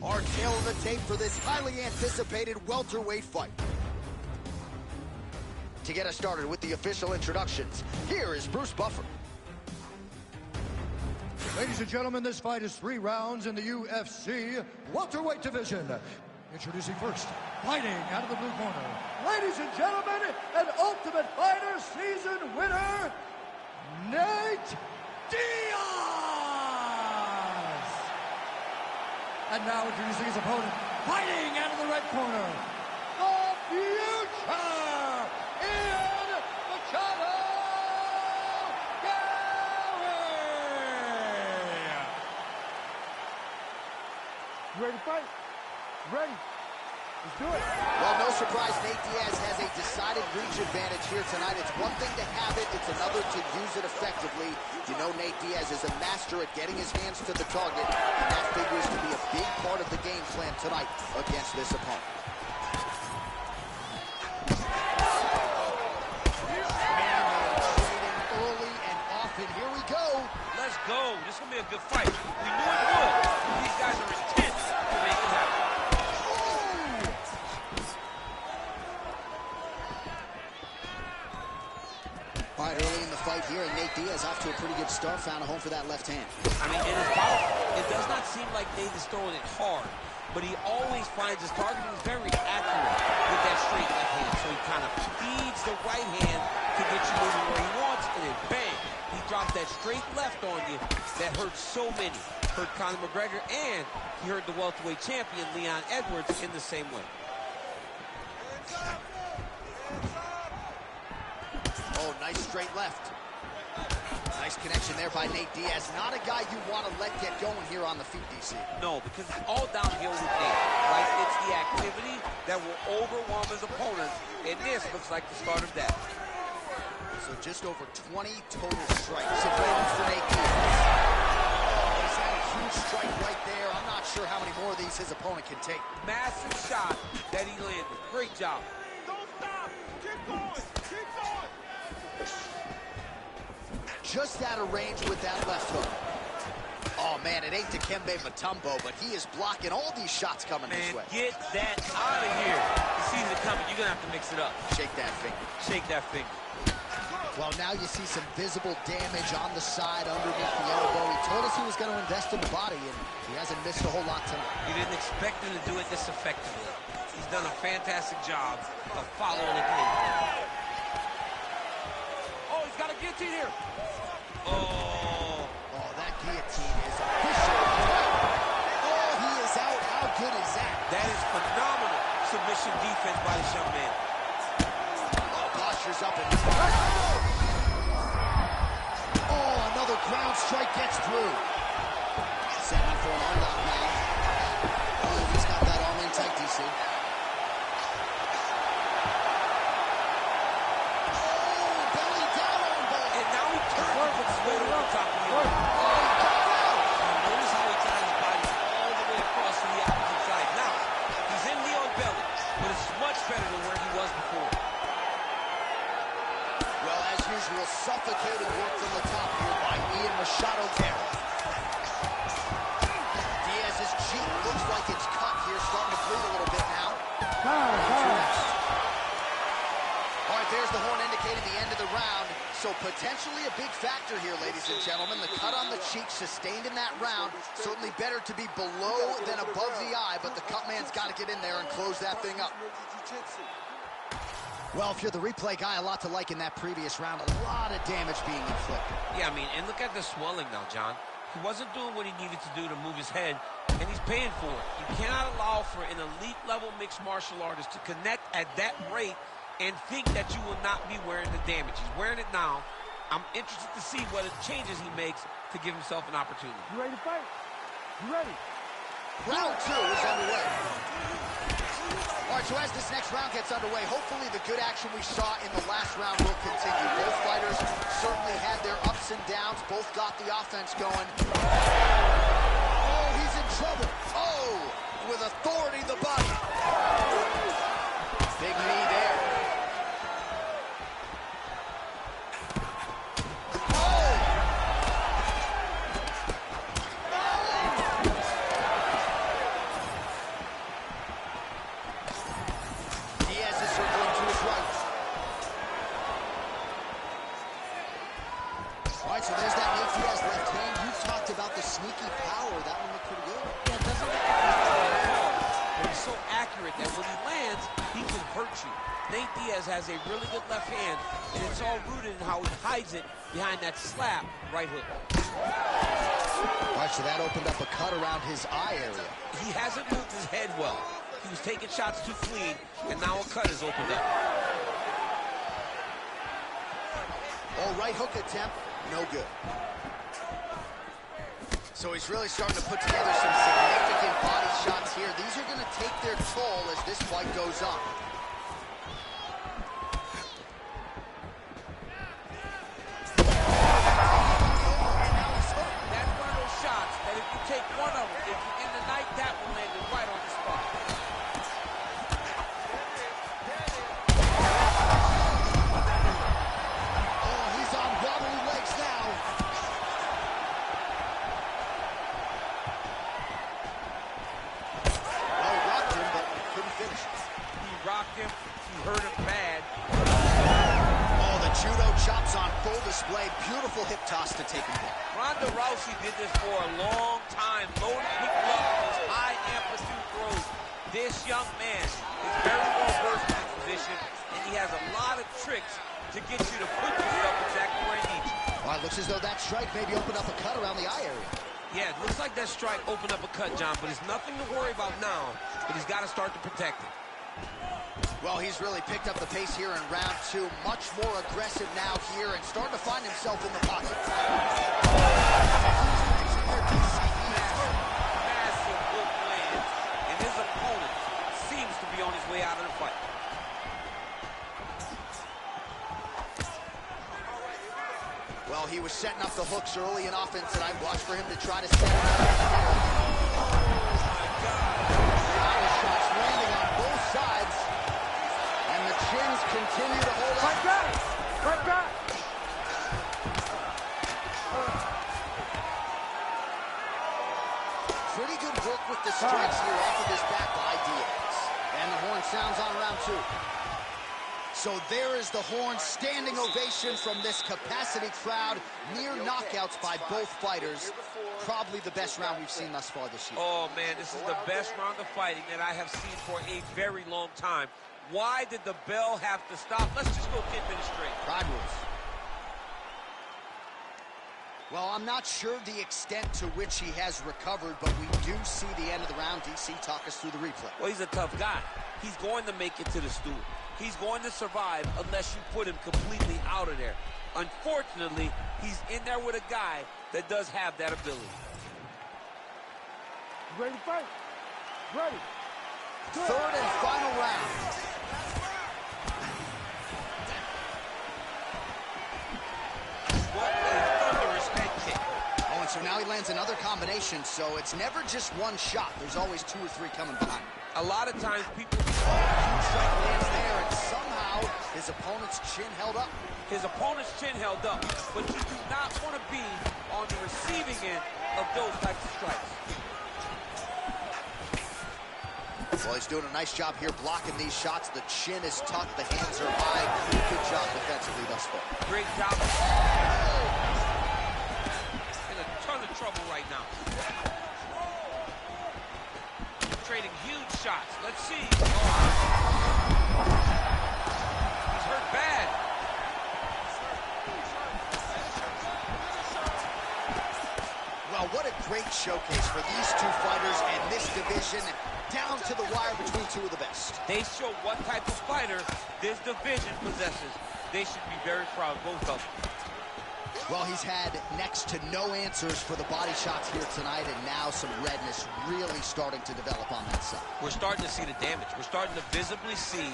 Our tail of the tape for this highly anticipated welterweight fight. To get us started with the official introductions, here is Bruce Buffer. Ladies and gentlemen, this fight is 3 rounds in the UFC welterweight division. Introducing first, fighting out of the blue corner. Ladies and gentlemen, an Ultimate Fighter season winner, Nate Diaz! And now introducing his opponent, fighting out of the red corner, the future, MAKHACHEV! You ready to fight? Ready. Let's do it. Well, no surprise, Nate Diaz has a decided reach advantage here tonight. It's one thing to have it, it's another to use it effectively. You know Nate Diaz is a master at getting his hands to the target, and that figures to be a big part of the game plan tonight against this opponent. Trading early and often. Here we go. Let's go. This is going to be a good fight. We knew it would. These guys are intense to make it happen. All right, early in the fight here, and Nate Diaz off to a pretty good start, found a home for that left hand. I mean, it is powerful. It does not seem like Nate is throwing it hard, but he always finds his targeting is very accurate with that straight left hand. So he kind of feeds the right hand to get you moving where he wants, and then bang, he drops that straight left on you that hurts so many. Hurt Conor McGregor, and he hurt the welterweight champion, Leon Edwards, in the same way. Oh, nice straight left. Nice connection there by Nate Diaz. Not a guy you want to let get going here on the feet, DC. No, because it's all downhill with Nate, right? It's the activity that will overwhelm his opponents, and this looks like the start of that. So just over 20 total strikes in range for Nate Diaz. Oh, he's had a huge strike right there. I'm not sure how many more of these his opponent can take. Massive shot that he landed. Great job. Don't stop. Keep going. Keep going. Just out of range with that left hook. Oh, man, it ain't Dikembe Mutombo, but he is blocking all these shots coming his way. Get that out of here. You see it coming. You're going to have to mix it up. Shake that finger. Shake that finger. Well, now you see some visible damage on the side underneath the elbow. He told us he was going to invest in the body, and he hasn't missed a whole lot tonight. You didn't expect him to do it this effectively. He's done a fantastic job of following the game. Oh, he's got a guillotine here. Oh, that guillotine is official. Oh, he is out. How good is that? That is phenomenal submission defense by this young man. Posture's up and another ground strike gets through. Setting for an arm lock now. Oh, he's got that arm in tight, DC. Oh, belly down arm bar. And now he turns and puts his weight over the top of the arm. Notice how he ties his body all the way across to the opposite side. Now, he's in the old belly, but it's much better than where he was before. Usual suffocating work from the top here by Ian Machado Guerra. Diaz's cheek looks like it's cut here, starting to bleed a little bit now. All right, there's the horn indicating the end of the round. So potentially a big factor here, ladies and gentlemen. The cut on the cheek sustained in that round. Certainly better to be below than above the eye, but the cut man's got to get in there and close that thing up. Well, if you're the replay guy, a lot to like in that previous round. A lot of damage being inflicted. Yeah, I mean, and look at the swelling now, John. He wasn't doing what he needed to do to move his head, and he's paying for it. You cannot allow for an elite-level mixed martial artist to connect at that rate and think that you will not be wearing the damage. He's wearing it now. I'm interested to see what changes he makes to give himself an opportunity. You ready to fight? You ready? Round 2 is underway. All right, so as this next round gets underway, hopefully the good action we saw in the last round will continue. Both fighters certainly had their ups and downs. Both got the offense going. Oh, he's in trouble. Oh, with authority, the body. Big knee there. so there's that Nate Diaz left hand. You talked about the sneaky power. That one looked pretty good. Yeah, it doesn't look like he's throwing hard, but he's so accurate that when he lands, he can hurt you. Nate Diaz has a really good left hand, and it's all rooted in how he hides it behind that slap right hook. All right, so that opened up a cut around his eye area. He hasn't moved his head well. He was taking shots too clean, and now a cut has opened up. Oh, right hook attempt, no good. So he's really starting to put together some significant body shots here. These are going to take their toll as this fight goes on. That's one of those shots that if you take one of them, if you're in the night, that one landed right on the spot. Oh, he's on wobbly legs now. Oh, rocked him, but couldn't finish it. He rocked him. He hurt him bad. Oh, the judo chops on full display. Beautiful hip toss to take him down. Ronda Rousey did this for a long time, loading people up with those high amplitude throws. This young man is very well versed in this position, and he has a lot of tricks to get you to put yourself exactly where he needs you. Well, it looks as though that strike maybe opened up a cut around the eye area. Yeah, it looks like that strike opened up a cut, John, but it's nothing to worry about now, but he's got to start to protect it. Well, he's really picked up the pace here in round two. Much more aggressive now here and starting to find himself in the pocket. Massive hook lands, and his opponent seems to be on his way out of the fight. Well, he was setting up the hooks early in offense, and I watched for him to try to set it up. Power shots landing on both sides, and the chins continue to hold up. Right back! Right back! Pretty good work with the strikes here off of his back by Diaz. And the horn sounds on round two. So there is the horn, standing ovation from this capacity crowd. Near knockouts by both fighters. Probably the best round we've seen thus far this year. Oh, man, this is the best round of fighting that I have seen for a very long time. Why did the bell have to stop? Let's just go get to the straight. Pride rules. Well, I'm not sure the extent to which he has recovered, but we do see the end of the round. DC, talk us through the replay. Well, he's a tough guy. He's going to make it to the stool. He's going to survive unless you put him completely out of there. Unfortunately, he's in there with a guy that does have that ability. You ready to fight? Ready. Good. Third and final round. What a thunderous head kick. Oh, and so now he lands another combination, so it's never just one shot. There's always two or three coming behind. A lot of times people... Huge strike lands there, and somehow his opponent's chin held up. His opponent's chin held up, but you do not want to be on the receiving end of those types of strikes. Well, he's doing a nice job here blocking these shots. The chin is tucked, the hands are high. Good job defensively thus far. Great job. In a ton of trouble right now. Trading huge shots. Let's see. Oh. He's hurt bad. Well, what a great showcase for these two fighters and this division, down to the wire between two of the best. They show what type of fighter this division possesses. They should be very proud, both of them. Well, he's had next to no answers for the body shots here tonight, and now some redness really starting to develop on that side. We're starting to see the damage. We're starting to visibly see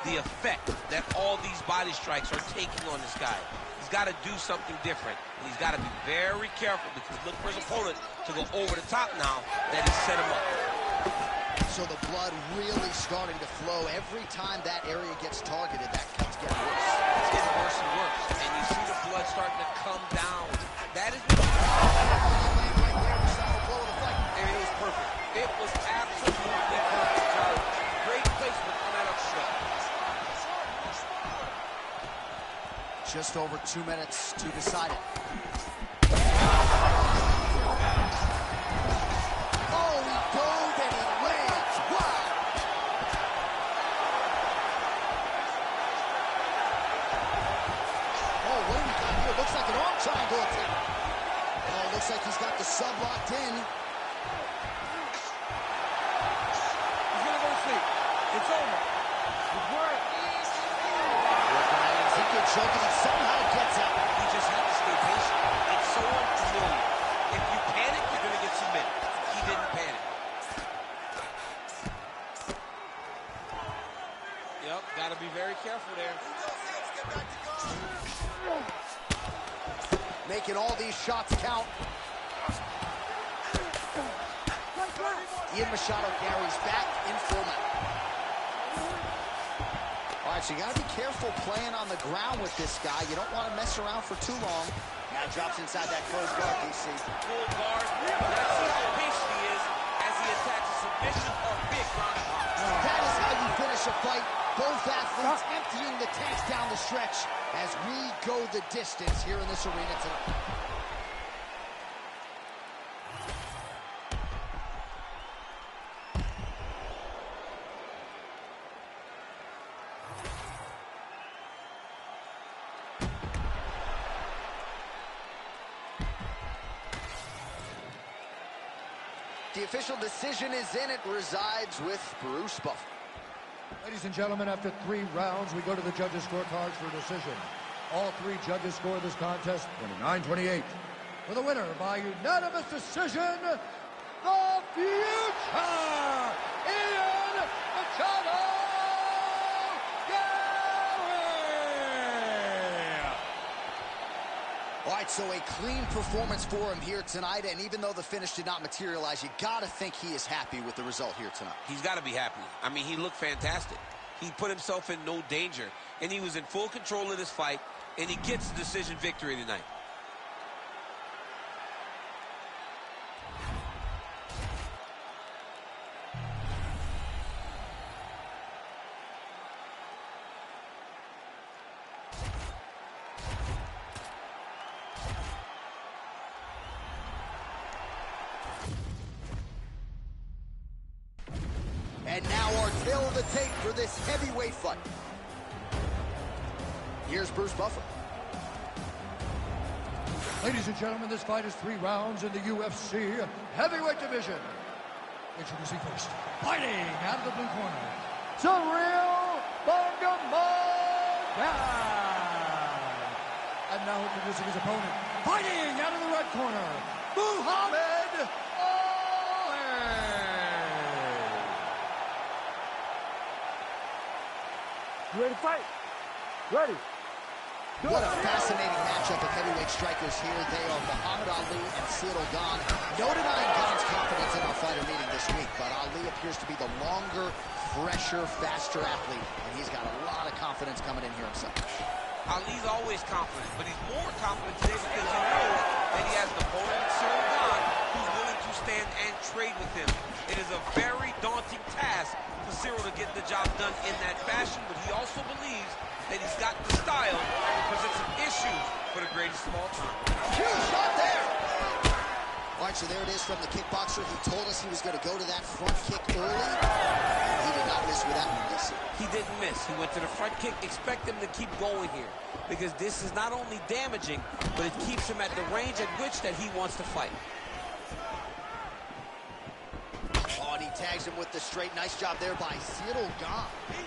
the effect that all these body strikes are taking on this guy. He's got to do something different. He's got to be very careful because look for his opponent to go over the top now that he set him up. So the blood really starting to flow. Every time that area gets targeted, that cut's getting worse. It's getting worse and worse. And you see the blood starting to come down. That is the and it was perfect. It was absolutely perfect, John. Great placement on that upshot. Just over 2 minutes to decide it. Triangle attack. Oh, looks like he's got the sub locked in. He's gonna go to sleep. It's over. Good work. He could choke it. He somehow gets out. He just had to stay patient. It's so unfamiliar. If you panic, you're going to get submitted. He didn't panic. Yep, got to be very careful there. Making all these shots count. Ian Machado carries back in format. All right, so you got to be careful playing on the ground with this guy. You don't want to mess around for too long. Now drops inside that closed guard, DC. Full guard. Let's see how patient he is as he attacks a submission or big ground and pound. That is how you finish a fight. Both athletes emptying the tanks down the stretch as we go the distance here in this arena tonight. The official decision is in. It resides with Bruce Buffer. Ladies and gentlemen, after 3 rounds, we go to the judges' scorecards for a decision. All 3 judges score this contest 29-28. For the winner by unanimous decision, the future, Ian Machado! All right, so a clean performance for him here tonight, and even though the finish did not materialize, you got to think he is happy with the result here tonight. He's got to be happy. I mean, he looked fantastic. He put himself in no danger, and he was in full control of this fight, and he gets the decision victory tonight. And now our tail of the tape for this heavyweight fight. Here's Bruce Buffer. Ladies and gentlemen, this fight is 3 rounds in the UFC heavyweight division. Introducing first, fighting out of the blue corner, NURMAGOMEDOV. And now introducing his opponent, fighting out of the red corner, Muhammad Ali. You ready to fight? Ready. What a fascinating matchup of heavyweight strikers here. They are Muhammad Ali and Ciryl Gane. No denying Gane's confidence in our fighter meeting this week, but Ali appears to be the longer, fresher, faster athlete, and he's got a lot of confidence coming in here himself. Ali's always confident, but he's more confident today because he knows that he has an opponent, Ciryl Gane, who's willing to stand and trade with him. It is a very daunting task for Ciryl to get the job done in that fashion, but he also believes that he's got the style to present some issues for the greatest of all time. Huge shot there! All right, so there it is from the kickboxer. He told us he was going to go to that front kick early. He did not miss with that one, DC. He didn't miss. He went to the front kick. Expect him to keep going here because this is not only damaging, but it keeps him at the range at which that he wants to fight. Oh, and he tags him with the straight. Nice job there by Ciryl Gane.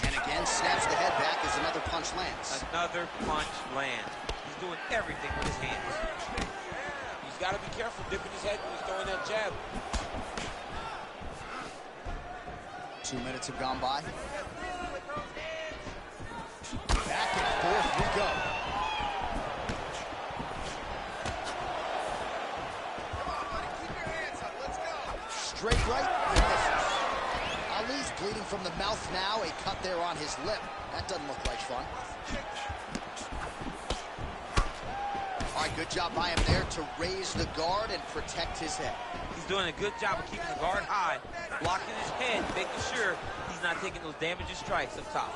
And again, snaps the head back as another punch lands. Another punch lands. He's doing everything with his hands. He's got to be careful dipping his head when he's throwing that jab. 2 minutes have gone by. Back and forth we go. Straight right, he misses. Ali's bleeding from the mouth now. A cut there on his lip. That doesn't look like fun. All right, good job by him there to raise the guard and protect his head. He's doing a good job of keeping the guard high, blocking his head, making sure he's not taking those damaging strikes up top.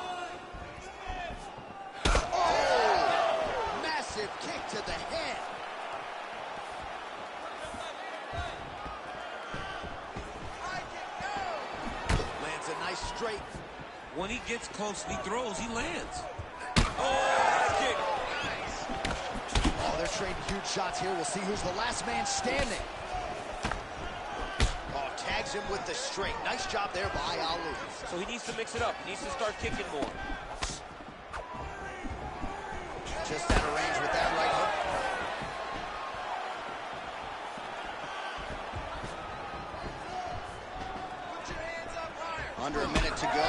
Oh! Massive kick to the head. Lands a nice straight. When he gets close and he throws, he lands. Oh, kick. good shots here. We'll see who's the last man standing. Oh, tags him with the straight. Nice job there by Ali. So he needs to mix it up. He needs to start kicking more. Just out of range with that right hook. Put your hands up higher. Under a minute to go.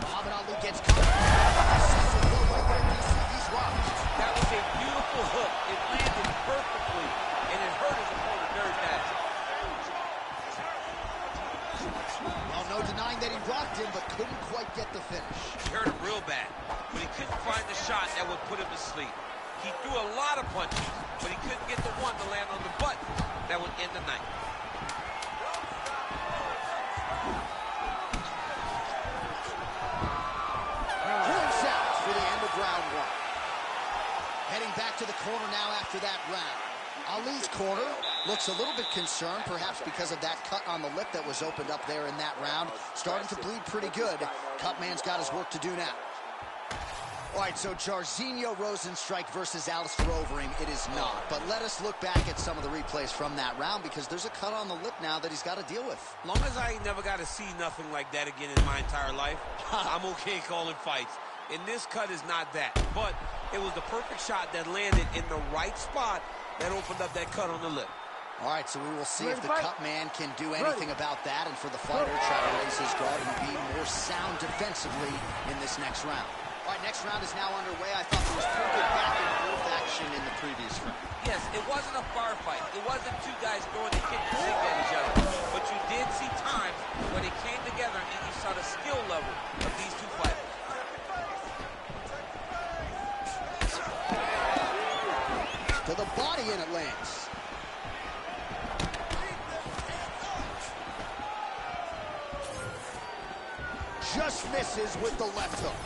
Muhammad Ali gets caught. He's rocked. That was a beautiful hook. It landed perfectly, and it hurt his opponent very badly. Well, no denying that he rocked him, but couldn't quite get the finish. He hurt him real bad, but he couldn't find the shot that would put him to sleep. He threw a lot of punches, but he couldn't get the one to land on the button that would end the night. Points out for the end of round one. Heading back to the corner now after that round. Ali's corner looks a little bit concerned, perhaps because of that cut on the lip that was opened up there in that round. Starting to bleed pretty good. Cutman's got his work to do now. All right, so Jairzinho Rozenstruik versus Alistair Overeem, it is not. But let us look back at some of the replays from that round, because there's a cut on the lip now that he's got to deal with. Long as I ain't never got to see nothing like that again in my entire life, I'm okay calling fights. And this cut is not that. But it was the perfect shot that landed in the right spot that opened up that cut on the lip. All right, so we will see if the cut man can do anything about that, and for the fighter, try to raise his guard and be more sound defensively in this next round. All right, next round is now underway. I thought there was pretty good back and forth action in the previous round. Yes, it wasn't a firefight. It wasn't two guys throwing the kick and sink at each other. But you did see times when they came together and you saw the skill level of these two fighters. To the body, and it lands. Just misses with the left hook.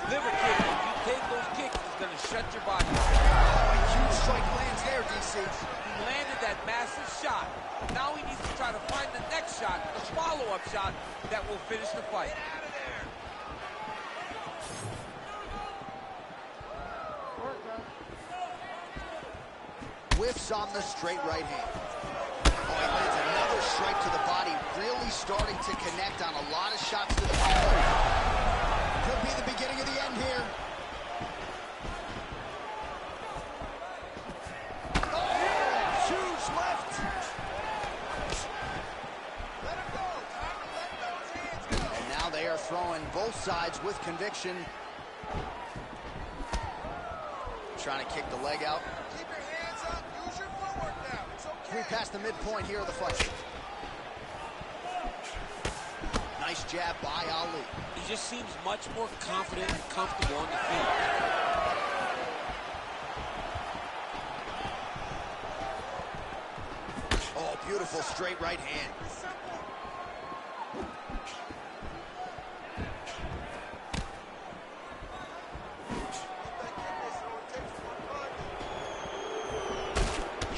Liver kick, if you take those kicks, it's going to shut your body off. Oh, a huge strike lands there, DC. He landed that massive shot. Now he needs to try to find the next shot, the follow-up shot that will finish the fight. Whiffs on the straight right hand. Oh, he lands another strike to the body, really starting to connect on a lot of shots to the body. Could be the beginning of the end here. Oh, huge left. Let him go. Time to let those hands go. And now they are throwing both sides with conviction. Trying to kick the leg out. Keep your hands up. Use your footwork now. It's okay. We passed the midpoint here of the fight. Nice jab by Ali. He just seems much more confident and comfortable on the field. Oh, beautiful straight right hand.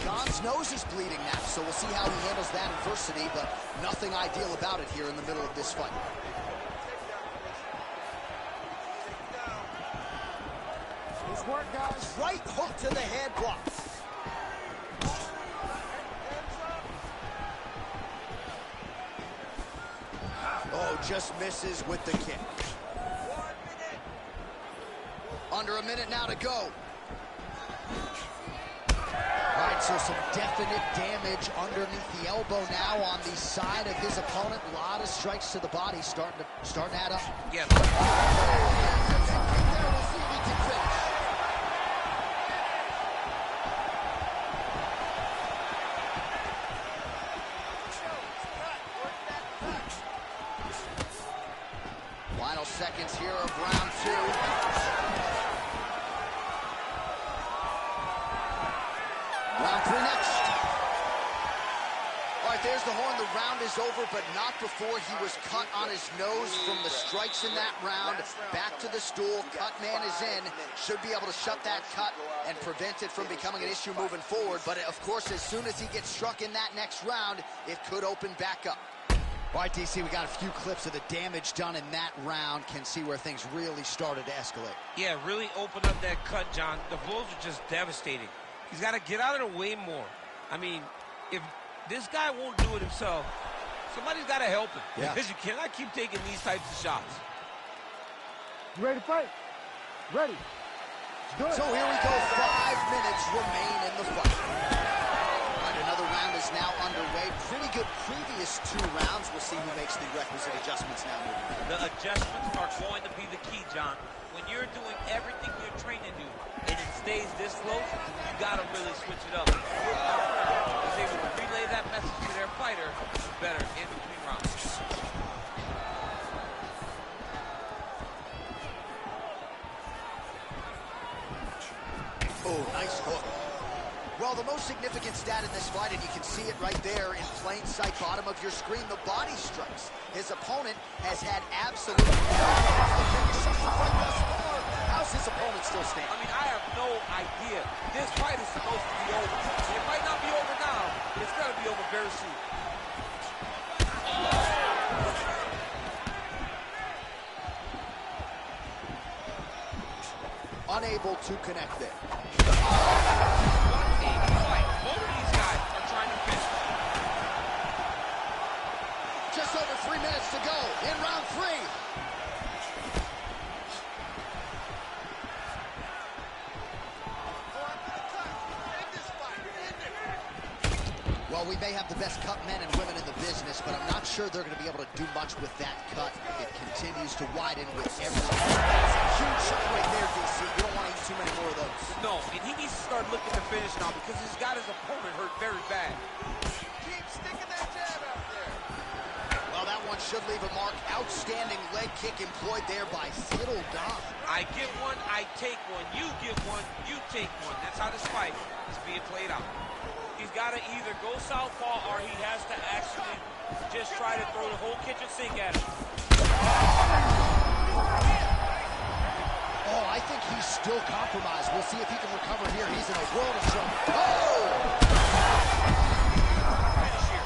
John's nose is bleeding now, so we'll see how he handles that adversity, but nothing ideal about it here in the middle of this fight. Nice work, guys. Right hook to the head, blocked. Oh, just misses with the kick. 1 minute. Under a minute now to go. All right, so some definite damage underneath the elbow now on the side of his opponent. A lot of strikes to the body starting to add up. Yeah. There, we'll see if he can finish. Final seconds here of round two. Round three next. All right, there's the horn. The round is over, but not before he was cut on his nose from the strikes in that round. Back to the stool. Cut man is in. Should be able to shut that cut and prevent it from becoming an issue moving forward. But, of course, as soon as he gets struck in that next round, it could open back up. All right, DC, we got a few clips of the damage done in that round. Can see where things really started to escalate. Yeah, really opened up that cut, John. The blows are just devastating. He's got to get out of the way more. I mean, if this guy won't do it himself, somebody's got to help him. Yeah. Because you cannot keep taking these types of shots. You ready to fight? Ready. Let's do it. So here we go. 5 minutes remain in the fight. All right, another round is now underway. Pretty good previous 2 rounds. We'll see who makes the requisite adjustments now moving forward. The adjustments are going to be the key, John. When you're doing everything you're trained to do, and it stays this close, you got to really switch it up. Is able to relay that message to their fighter better in between rounds. Oh, nice hook. Well, the most significant stat in this fight, and you can see it right there in plain sight, bottom of your screen, the body strikes. His opponent has had absolutely no chance to finish the fight thus far. How's his opponent still standing? I mean, I have no idea. This fight is supposed to be over. It might not be over now, but it's going to be over very soon. Unable to connect there. What a fight. Both of these guys are trying to finish. Just over 3 minutes to go in round 3. Well, we may have the best cut men and women in the business, but I'm not sure they're going to be able to do much with that cut. It continues to widen with every... That's a huge shot right there, DC. You don't want to eat too many more of those. No, and he needs to start looking to finish now because he's got his opponent hurt very bad. Keep sticking that jab out there. Well, that one should leave a mark. Outstanding leg kick employed there by Fiddle Don. I give one, I take one. You give one, you take one. That's how this fight is being played out. He's got to either go southpaw or he has to actually just try to throw the whole kitchen sink at him. Oh, I think he's still compromised. We'll see if he can recover here. He's in a world of trouble. Oh! Finish here.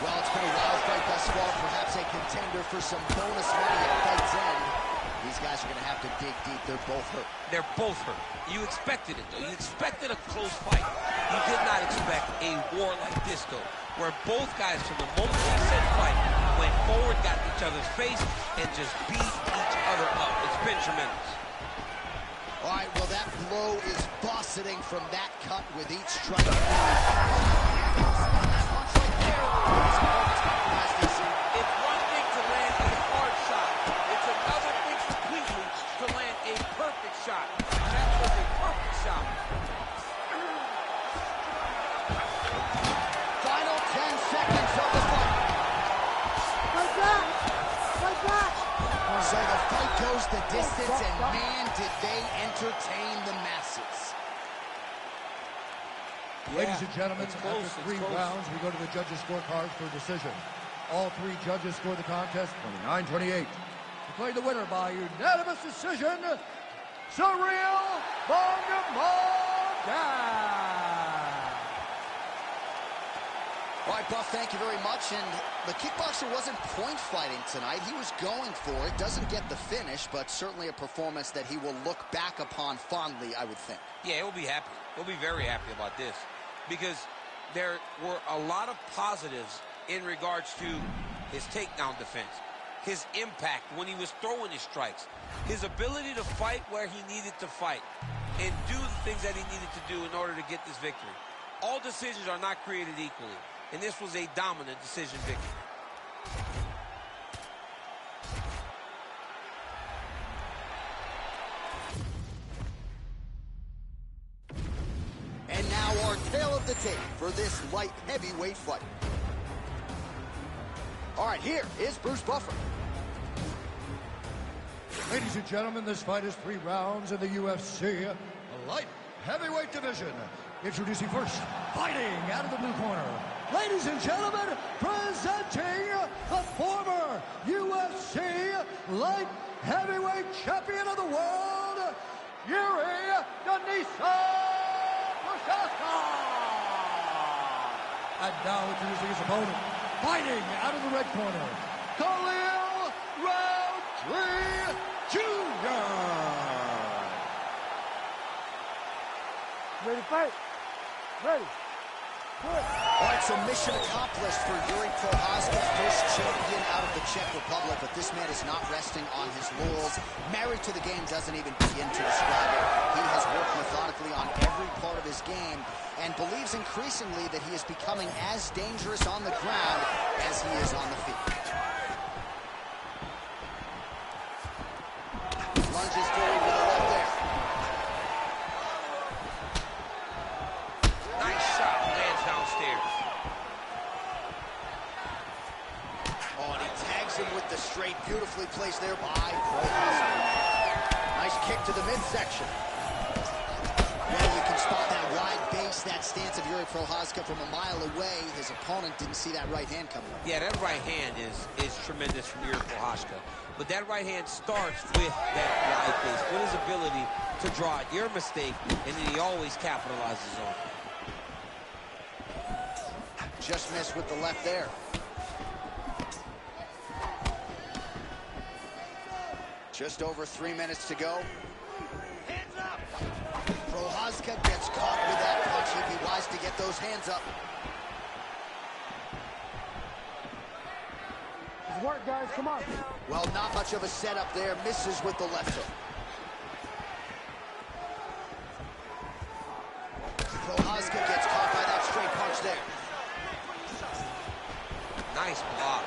Well, it's been a wild fight thus far. Perhaps a contender for some bonus money at fight's end. These guys are going to have to dig deep. They're both hurt. They're both hurt. You expected it, though. You expected a close fight. You did not expect a war like this, though, where both guys, from the moment they said fight, went forward, got in each other's face, and just beat each other up. It's been tremendous. All right, well, that blow is bossing from that cut with each strike. That punch right there. It's one thing to land a hard shot. It's another thing completely to land a perfect shot. And that was a perfect shot. Final 10 seconds of the fight. Like that. Like that. So the fight goes the distance, and man, did they entertain the masses. Ladies and gentlemen, it's close, after it's 3 close. rounds, we go to the judges' scorecards for decision. All 3 judges score the contest 29-28. Declared the winner by unanimous decision, Cyril Bongamonga. All right, Buff, thank you very much. And the kickboxer wasn't point fighting tonight. He was going for it. Doesn't get the finish, but certainly a performance that he will look back upon fondly, I would think. Yeah, he'll be happy. He'll be very happy about this because there were a lot of positives in regards to his takedown defense, his impact when he was throwing his strikes, his ability to fight where he needed to fight and do the things that he needed to do in order to get this victory. All decisions are not created equally, and this was a dominant decision victory. And now our tale of the tape for this light heavyweight fight. All right, here is Bruce Buffer. Ladies and gentlemen, this fight is 3 rounds in the UFC light heavyweight division. Introducing first, fighting out of the blue corner. Ladies and gentlemen, presenting the former UFC light heavyweight champion of the world, Yuri Denisa. And now introducing his opponent, fighting out of the red corner, Khalil Roundtree Jr. Ready to fight? Ready. Good. All right, so mission accomplished for Yuri Prochazka, first champion out of the Czech Republic, but this man is not resting on his laurels. Married to the game doesn't even begin to describe it. He has worked methodically on every part of his game and believes increasingly that he is becoming as dangerous on the ground as he is on the feet. Lunges forward with the left there. Nice shot, lands downstairs. Oh, and he tags him with the straight, beautifully placed there by Prochazka. Nice kick to the midsection. Yeah, you can spot that wide base, that stance of Yuri Prochazka from a mile away. His opponent didn't see that right hand coming up. Yeah, that right hand is tremendous from Yuri Prochazka. But that right hand starts with that wide base, with his ability to draw it. Your mistake, and then he always capitalizes on it. Just missed with the left there. Just over 3 minutes to go. Hands up! Prochazka gets caught with that punch. He'd be wise to get those hands up. Good work, guys. Come on. Well, not much of a setup there. Misses with the left hook. Prochazka gets caught by that straight punch there. Nice block.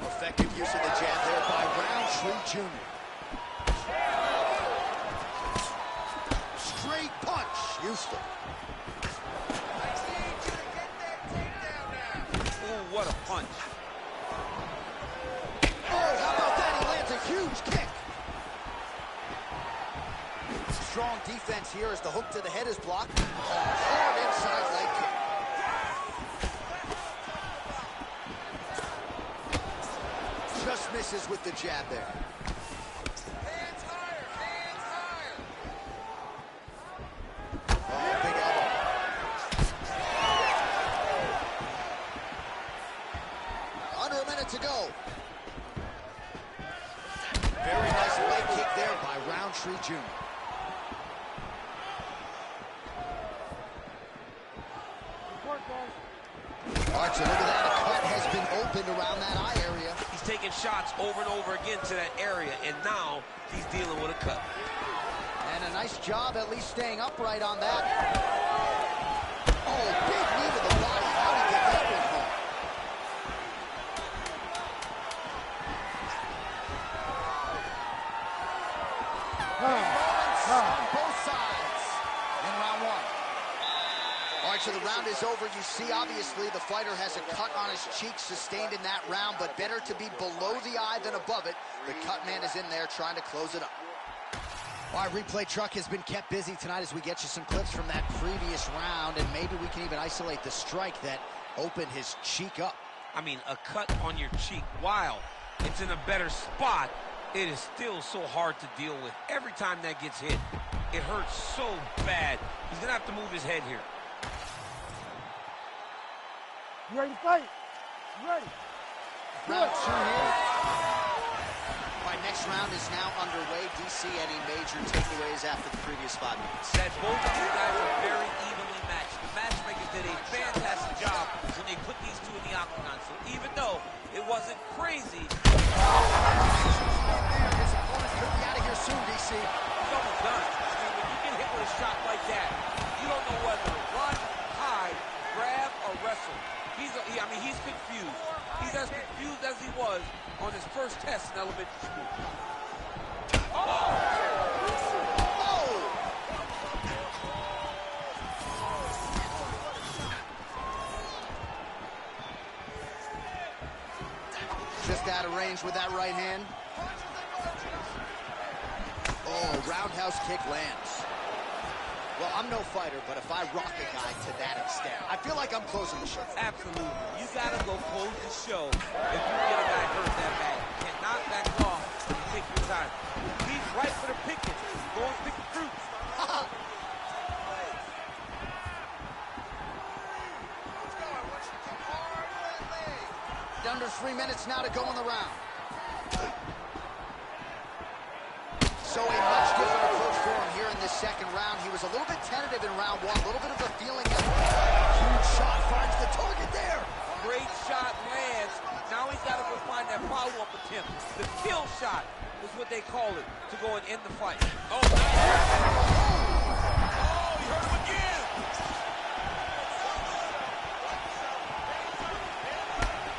Effective use of the jab there by Roundtree Jr. Straight punch, Houston. Ooh, what a punch. Oh, how about that? He lands a huge kick. Strong defense here as the hook to the head is blocked. Hard inside leg kick. Just misses with the jab there. Hands higher, hands higher. Oh, big elbow. Under a minute to go. Very nice leg kick there by Roundtree Jr. Good work, guys. All right, so look at that. A cut has been opened around that eye area. He's taking shots over and over again to that area, and now he's dealing with a cut. And a nice job at least staying upright on that. Oh, big knee to the body. How did he get that one home? Moments on both sides in round one. All right, so the round is over. You see, obviously, the fighter has a cut on his cheek sustained in that round, but better to be below the eye than above it. The cut man is in there trying to close it up. All right, replay truck has been kept busy tonight as we get you some clips from that previous round, and maybe we can even isolate the strike that opened his cheek up. I mean, a cut on your cheek, while it's in a better spot, it is still so hard to deal with. Every time that gets hit, it hurts so bad. He's gonna have to move his head here. You ready to fight? You ready? Round two here. All right, next round is now underway. DC, any major takeaways after the previous 5 minutes? That both of you guys are very evenly matched. The matchmakers did a fantastic job when they put these two in the octagon. So even though it wasn't crazy, His opponent could be out of here soon, DC. he's almost done. I mean, when you get hit with a shot like that, you don't know whether to run, hide, grab, or wrestle. I mean, he's confused. He's as confused as he was on his first test in elementary school. Oh! Just out of range with that right hand. Oh, roundhouse kick lands. Well, I'm no fighter, but if I rock a guy to that extent, I feel like I'm closing the show. Absolutely. You gotta go close the show if you get a guy hurt that bad. You cannot back off and take your time. He's right for the picking. Go and pick 3 minutes now to go in the round. So a much different approach for him here in this second round. He was a little bit tentative in round one, a little bit of a feeling that huge shot finds the target there. Great shot lands. Now he's got to go find that follow-up attempt. The kill shot is what they call it, to go and end the fight. Oh, nice. Oh, he hurt him again.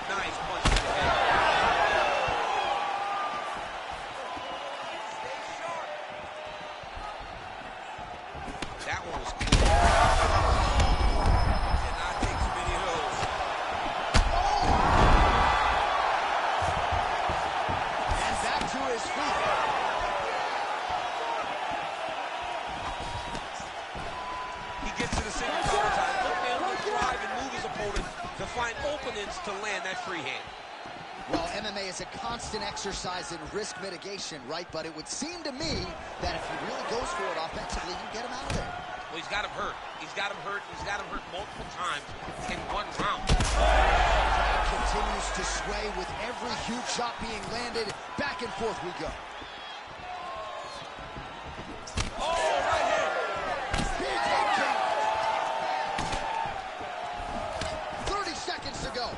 Nice punch to the head. That one was cool. Did not take too many of those. And back to his feet. He gets to the single power time. Look, man, will drive and move his opponent to find openings to land that free hand. Well, MMA is a constant exercise in risk mitigation, right? But it would seem to me that if he really goes for it offensively, you get him out of there. Well, he's got him hurt. He's got him hurt. He's got him hurt multiple times in one round. Crowd continues to sway with every huge shot being landed. Back and forth we go. Oh, right hand. PK. 30 seconds to go.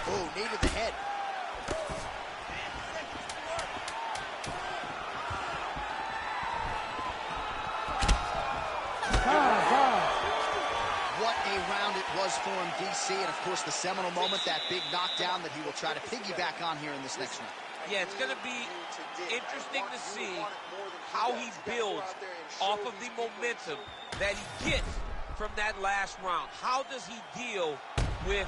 Oh, knee to the head. What a round it was for him, DC, and of course the seminal moment, that big knockdown that he will try to piggyback on here in this next round. Yeah, it's going to be interesting to see how he builds off of the momentum that he gets from that last round. How does he deal with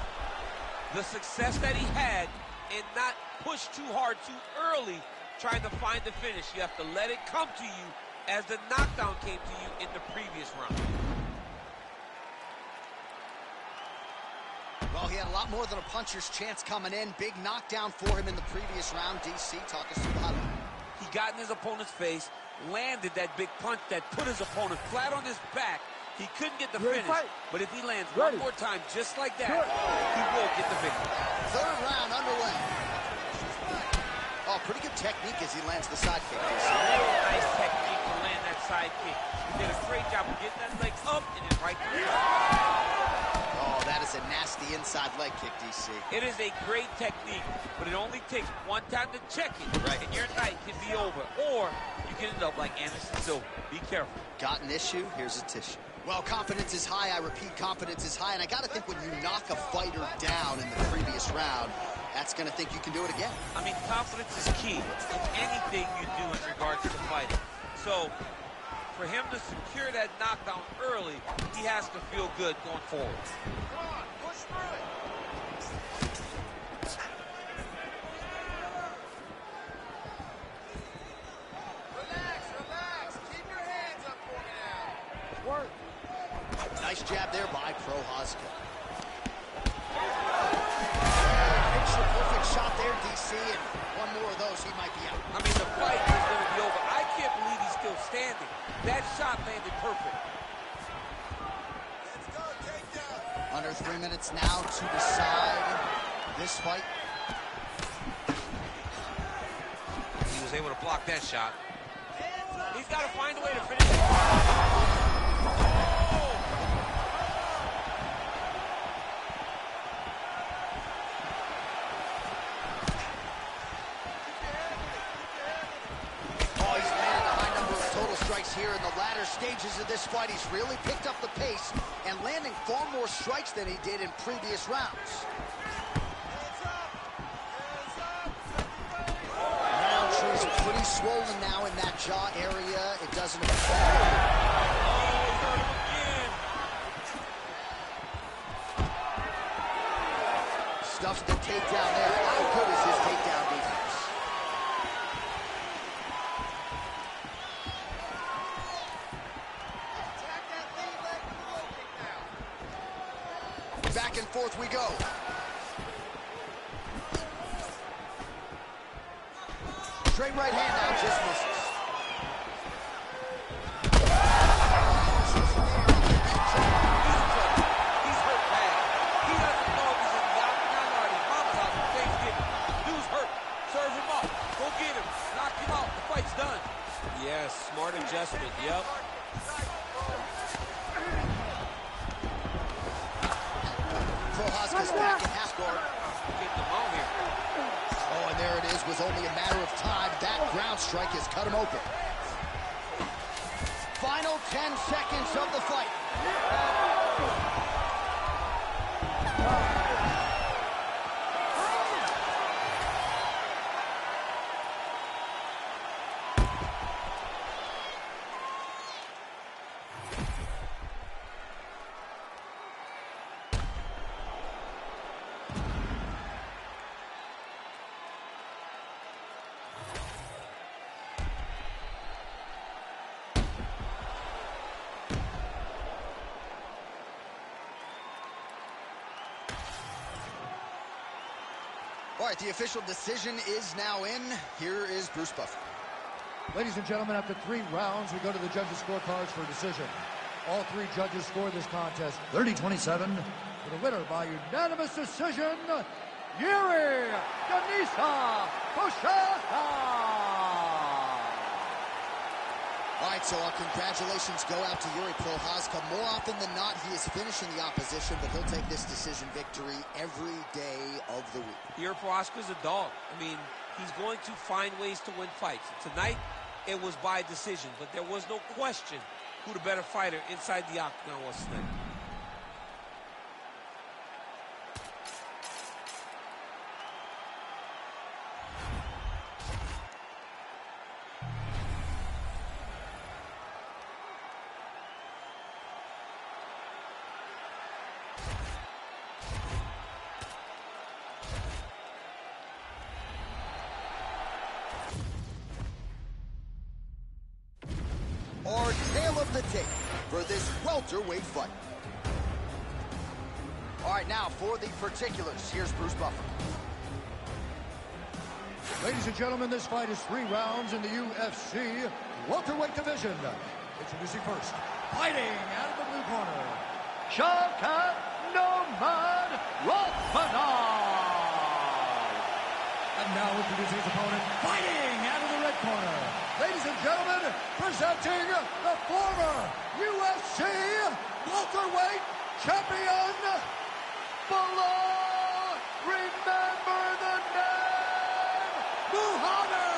the success that he had and not push too hard too early trying to find the finish? You have to let it come to you as the knockdown came to you in the previous round. Well, he had a lot more than a puncher's chance coming in. Big knockdown for him in the previous round. DC, talk us through the highlight. He got in his opponent's face, landed that big punch that put his opponent flat on his back. He couldn't get the finish, but if he lands one more time just like that, he will get the victory. Third round underway. Oh, pretty good technique as he lands the side kick. Real nice technique to land that side kick. He did a great job of getting that leg up and then right there. Oh, that is a nasty inside leg kick, DC. It is a great technique, but it only takes one time to check it, and your night can be over. Or you can end up like Anderson Silva. Be careful. Got an issue? Here's a tissue. Well, confidence is high. I repeat, confidence is high. And I got to think when you knock a fighter down in the previous round, that's going to think you can do it again. I mean, confidence is key in anything you do in regards to fighting. So, for him to secure that knockdown early, he has to feel good going forward. Come on, push through it. Relax, relax. Keep your hands up for me now. Work. Nice jab there by Prochazka. Perfect shot there, DC, and one more of those, he might be out. I mean, the fight is going to be over. I can't believe he's still standing. That shot landed perfect. Let's go, takedown. Under 3 minutes now to decide this fight. He was able to block that shot. He's got to find a way to finish it. Here in the latter stages of this fight, he's really picked up the pace and landing far more strikes than he did in previous rounds. Rountree is pretty swollen now in that jaw area. It doesn't stuffs the takedown there. How good is his takedown defense? Back and forth we go. Straight right hand now, just misses. smart adjustment. Yep. Prochazka's back in half guard. Getting them out here. Oh, and there it is. Was only a matter of time. That ground strike has cut him open. Final 10 seconds of the fight. All right, the official decision is now in. Here is Bruce Buffer. Ladies and gentlemen, after 3 rounds, we go to the judges' scorecards for decision. All 3 judges scored this contest 30-27 for the winner by unanimous decision, Yuri Denisa Prochazka. All right, so our congratulations go out to Yuri Prochazka. More often than not, he is finishing the opposition, but he'll take this decision victory every day of the week. Yuri Prochazka's a dog. I mean, he's going to find ways to win fights. Tonight, it was by decision, but there was no question who the better fighter inside the octagon was tonight. Our tale of the tape for this welterweight fight. All right, now for the particulars, here's Bruce Buffer. Ladies and gentlemen, this fight is 3 rounds in the UFC welterweight division. Introducing first, fighting out of the blue corner, Shavkat Nurmagomedov. And now introducing his opponent, fighting out of the red corner. Ladies and gentlemen, presenting the former UFC welterweight champion, below, remember the name, Muhammad.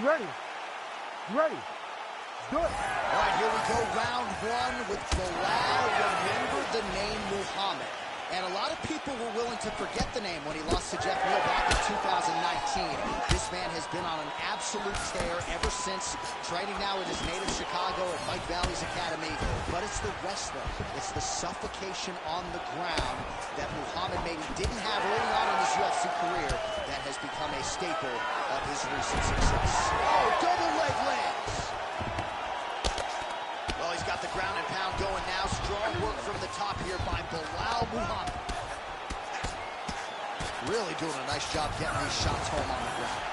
You ready? You ready? Let's do it. All right, here we go, round 1 with Bilal. Remember the name Muhammad. And a lot of people were willing to forget the name when he lost to Jeff Neal back in 2019. This man has been on an absolute tear ever since, training now in his native Chicago at Mike Valley's Academy. But it's the wrestling, it's the suffocation on the ground that Muhammad maybe didn't have early on in his UFC career that has become a staple of his recent success. Oh, double leg lands. Well, he's got the ground and pound going now. Strong work from the top here by Bilal Muhammad. Really doing a nice job getting these shots home on the ground.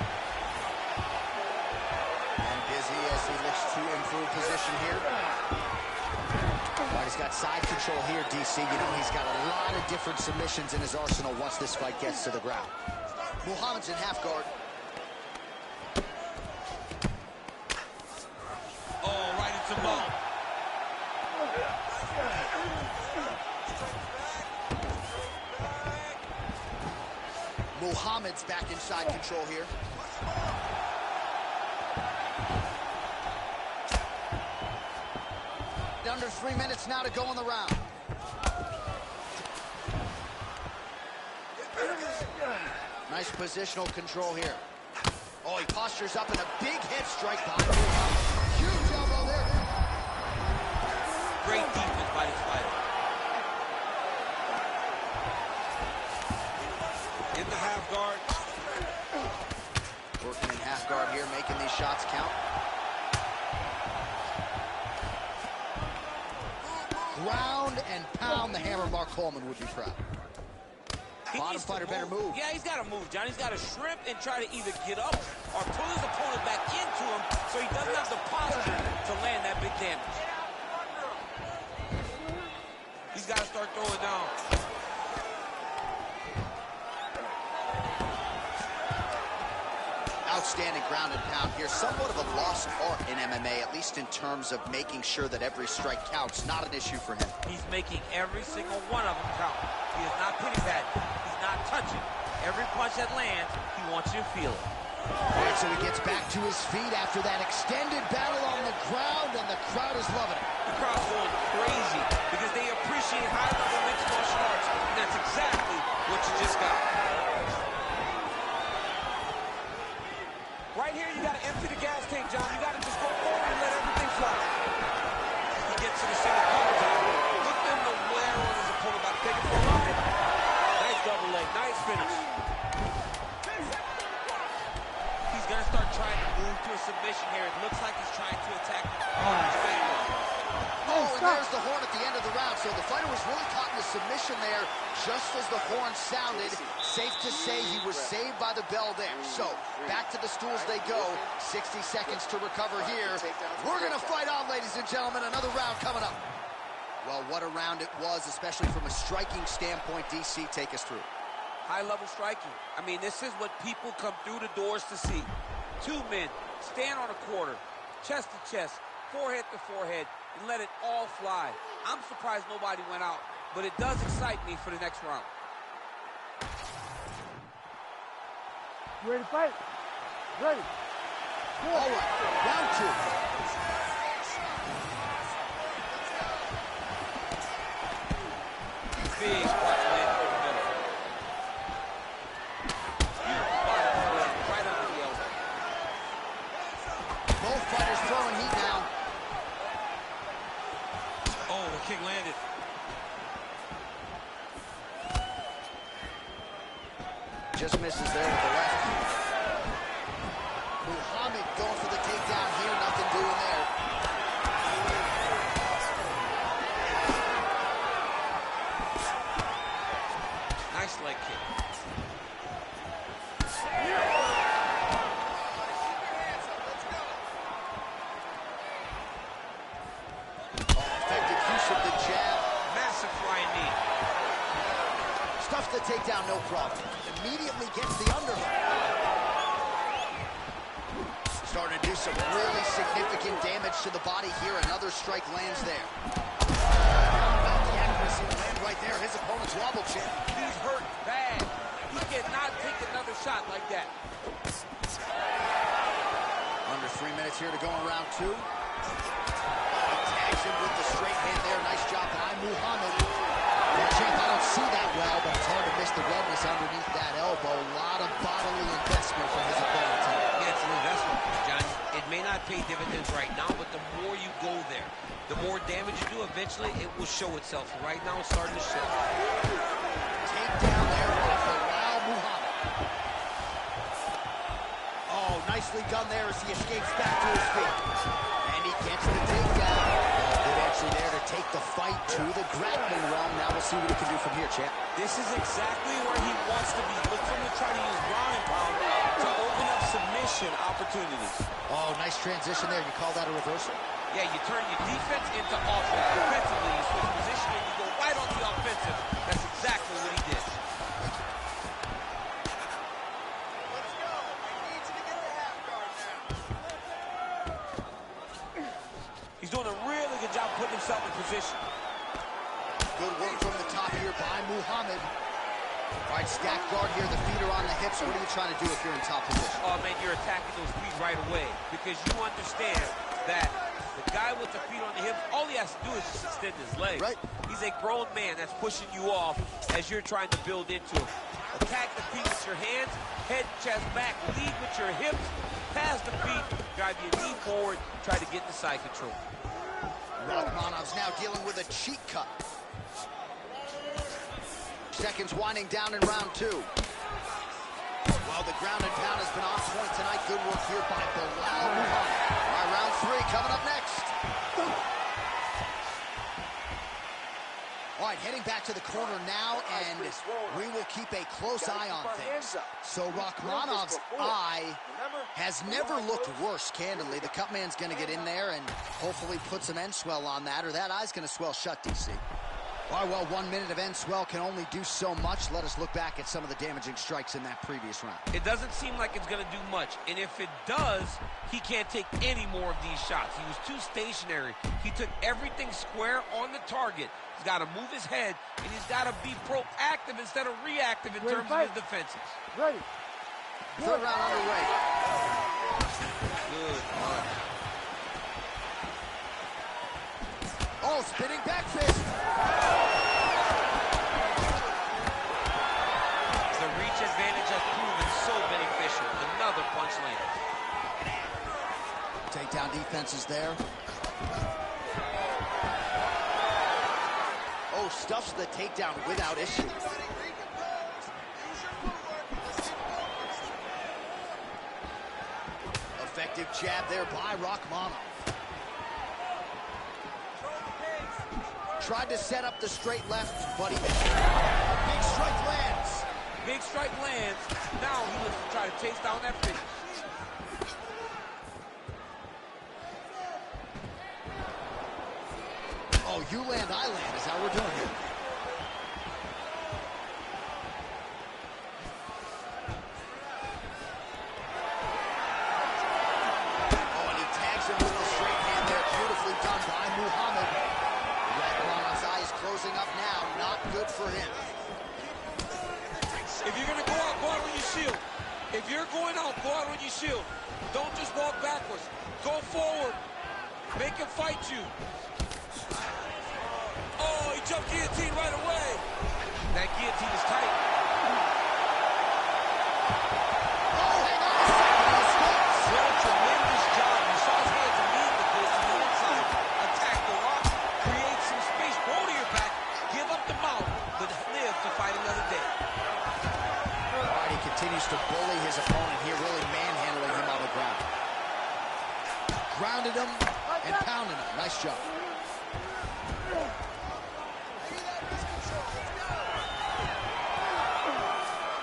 And busy as he looks to improve position here. Well, he's got side control here, DC. You know he's got a lot of different submissions in his arsenal once this fight gets to the ground. Muhammad's in half guard. Oh, right into Mo. Muhammad's back inside control here. Under 3 minutes now to go in the round. Nice positional control here. Oh, he postures up in a big head strike behind Muhammad. Huge elbow there. Great defense by this fighter. In the half guard. Working in half guard here, making these shots count. Ground and pound, the hammer. Mark Coleman would be proud. Bottom fighter better move. Yeah, he's got to move, John. He's got to shrimp and try to either get up or pull his opponent back into him so he doesn't have the posture to land that big damage. He's got to start throwing down. outstanding ground and pound here. Somewhat of a lost art in MMA, at least in terms of making sure that every strike counts. Not an issue for him. He's making every single one of them count. He is not pity-patting. He's not touching. Every punch that lands, he wants you to feel it. All right, so he gets back to his feet after that extended battle on the ground, and the crowd is loving it. The crowd's going crazy because they appreciate high-level mixed martial arts, and that's exactly what you just got. Right here, you got to empty the gas tank, John. You got to just go forward and let everything fly. He gets to the center cover time. Look at him to wear on his opponent, about to take it for a ride. Nice double leg, nice finish. He's going to start trying to move to a submission here. It looks like he's trying to attack the Oh, and there's the horn at the end of the round. So the fighter was really caught in a submission there just as the horn sounded. Safe to say he was saved by the bell there. So back to the stools they go. 60 seconds to recover here. We're going to fight on, ladies and gentlemen. Another round coming up. Well, what a round it was, especially from a striking standpoint. DC, take us through. High-level striking. I mean, this is what people come through the doors to see. Two men stand on a quarter, chest to chest, forehead to forehead, and let it all fly. I'm surprised nobody went out, but it does excite me for the next round. You ready to fight? Ready. All right, round two. Big punch landed in the middle. Beautiful body split right under the elbow. Both fighters throwing heat now. Oh, the kick landed. Just misses there with the left. Muhammad going for the takedown here. Nothing doing there. Nice leg kick. Effective use of the jab. Massive flying knee. Stuffs the takedown, no problem. Immediately gets the underhook. Starting to do some really significant damage to the body here. Another strike lands there. About the accuracy to land right there. His opponent's wobble chin. He's hurt bad. He cannot take another shot like that. Under 3 minutes here to go in round two. Tags him with the straight hand there. Nice job by Muhammad. Well, champ, I don't see that well, but it's hard to miss the redness underneath that elbow. A lot of bodily investment from his opponent. Yeah, it's an investment, John. It may not pay dividends right now, but the more you go there, the more damage you do, eventually it will show itself. Right now, it's starting to show. Takedown there by Bilal Muhammad. Oh, nicely done there as he escapes back to his feet. And he gets the takedown. Good entry there to take the fight to the grappling realm. Now we'll see what he can do from here, champ. This is exactly where he wants to be. Look for him to try to use ground and pound to open up submission opportunities. Oh, nice transition there. You call that a reversal? Yeah, you turn your defense into offense. Defensively, you switch position and you go right on the offensive. That's exactly what he did. Let's go. I need you to get the half guard now. He's doing a really good job putting himself in position. Good work from the top here by Muhammad. All right, stack guard here. The feet are on the hips. What are you trying to do if you're in top position? Oh, man, you're attacking those feet right away because you understand that the guy with the feet on the hips, all he has to do is just extend his legs. Right. He's a grown man that's pushing you off as you're trying to build into him. Attack the feet with your hands, head, chest, back, lead with your hips, pass the feet, drive your knee forward, try to get the side control. Rachmanov's now dealing with a cheek cut. Seconds winding down in round two. Well, the ground and pound has been on point tonight. Good work here by Bilal Muhammad. All right, round three coming up next. All right, heading back to the corner now, and we will keep a close eye on things. So Rachmanov's eye has never looked worse, candidly. The cut man's going to get in there and hopefully put some end swell on that, or that eye's going to swell shut, DC. All right, well, 1 minute of end swell can only do so much. Let us look back at some of the damaging strikes in that previous round. It doesn't seem like it's going to do much. And if it does, he can't take any more of these shots. He was too stationary. He took everything square on the target. He's got to move his head, and he's got to be proactive instead of reactive in terms of his defenses. Ready. Third round underway. Good. Oh, spinning back fist. The reach advantage has proven so beneficial. Another punch lands. Takedown defense is there. Oh, stuffs the takedown without issue. Effective jab there by Rakhmonov. Tried to set up the straight left, but he big strike lands. Big strike lands. Now he looks to try to chase down that finish. Oh, you land, I land is how we're doing here. Oh, and he tags him with the straight hand there. Beautifully done by Muhammad. Rakhmonov's eye is closing up now. Not good for him. If you're going to go out on your shield. If you're going out, go out on your shield. Don't just walk backwards. Go forward. Make him fight you. Oh, he jumped guillotine right away. That guillotine is tight. Oh, hang on a second. What a tremendous job. You saw his hands immediately go to the inside. Attack the rock. Create some space. Roll to your back. Give up the mouth. But live to fight another day. All right, he continues to bully his opponent here, really manhandling him on the ground. Grounded him and pounded him. Nice job.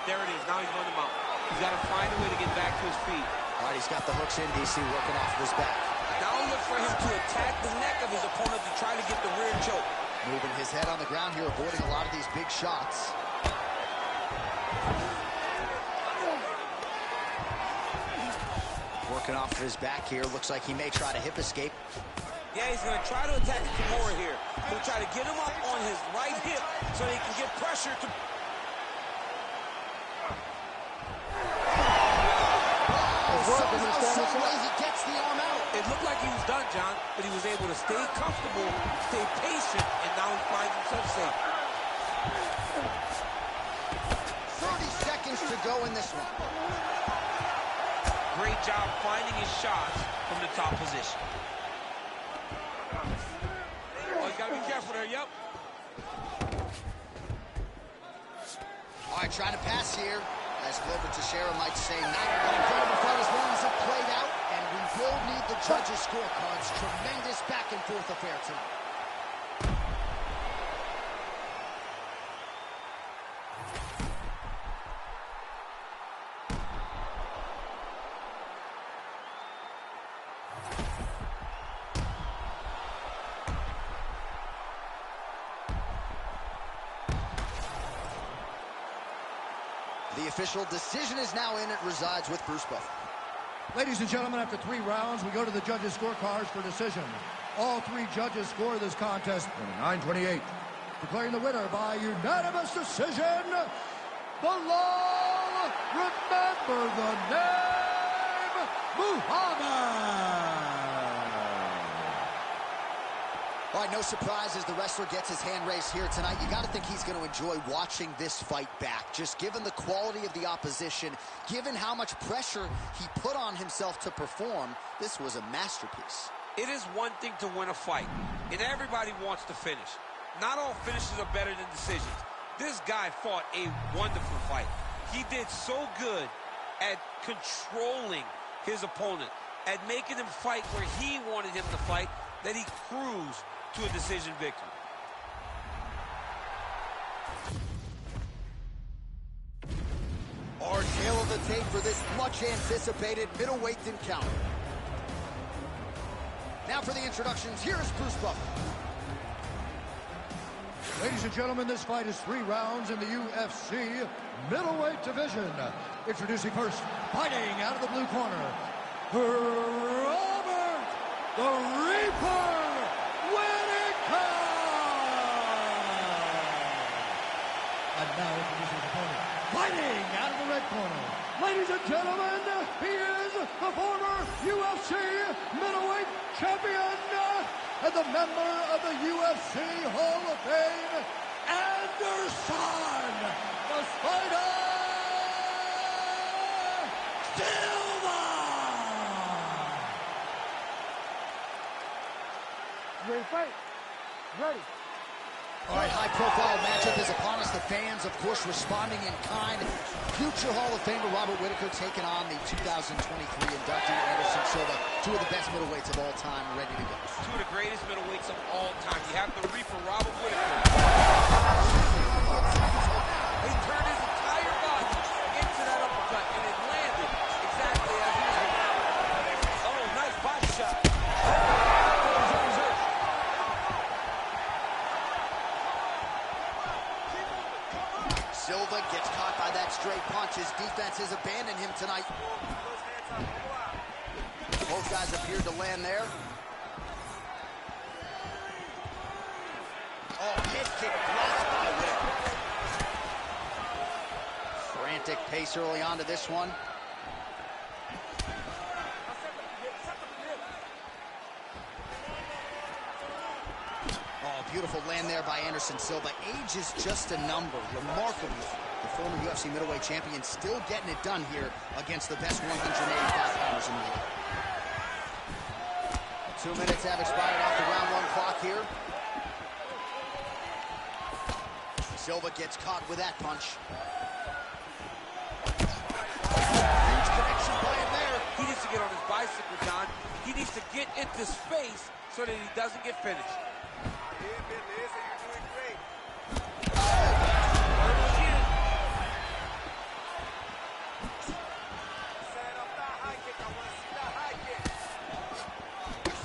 There it is. Now he's on the mount. He's got to find a way to get back to his feet. All right, he's got the hooks in, DC, working off of his back. Now look for him to attack the neck of his opponent to try to get the rear choke. Moving his head on the ground here, avoiding a lot of these big shots. Working off of his back here. Looks like he may try to hip escape. Yeah, he's going to try to attack the Kimura here. He'll try to get him up on his right hip so he can get pressure to... Some way he gets the arm out. It looked like he was done, John, but he was able to stay comfortable, stay patient, and now he finds himself safe. 30 seconds to go in this one. Great job finding his shots from the top position. Oh, you got to be careful there, yep. All right, trying to pass here. As Glover Teixeira might say, not an incredible fight as long as it played out, and we will need the judges' scorecards. Tremendous back-and-forth affair tonight. The official decision is now in. It resides with Bruce Buffer. Ladies and gentlemen, after 3 rounds, we go to the judges' scorecards for decision. All 3 judges score this contest in 9:28. Declaring the winner by unanimous decision, Bilal, remember the name, Muhammad. All right, no surprise as the wrestler gets his hand raised here tonight. You got to think he's going to enjoy watching this fight back. Just given the quality of the opposition, given how much pressure he put on himself to perform, this was a masterpiece. It is one thing to win a fight, and everybody wants to finish. Not all finishes are better than decisions. This guy fought a wonderful fight. He did so good at controlling his opponent, at making him fight where he wanted him to fight, that he cruised to a decision victory. Our tail of the tape for this much-anticipated middleweight encounter. Now for the introductions, here is Bruce Buffer. Ladies and and gentlemen, this fight is 3 rounds in the UFC middleweight division. Introducing first, fighting out of the blue corner, Robert the Reaper Whittaker! And now introducing his opponent, fighting out of the red corner. Ladies and gentlemen, he is the former UFC middleweight champion and the member of the UFC Hall of Fame, Anderson, the Spider Silva! Ready to fight? Ready. All right, high-profile matchup is upon us. The fans, of course, responding in kind. Future Hall of Famer Robert Whittaker taking on the 2023 inductee Anderson Silva. 2 of the best middleweights of all time, ready to go. 2 of the greatest middleweights of all time. You have the Reaper, Robert Whittaker. He turned his entire body into that uppercut, and it landed exactly as he was hoping. Oh, nice body shot. Silva gets caught by that straight punch. His defense has abandoned him tonight. Both guys appeared to land there. Oh, head kick blocked by Whittaker. Frantic pace early on to this one. Beautiful land there by Anderson Silva. Age is just a number. Remarkable. The former UFC middleweight champion still getting it done here against the best 185 pounders in the world. 2 minutes have expired off the round 1 clock here. Silva gets caught with that punch. Huge connection by him there. He needs to get on his bicycle, John. He needs to get into space so that he doesn't get finished.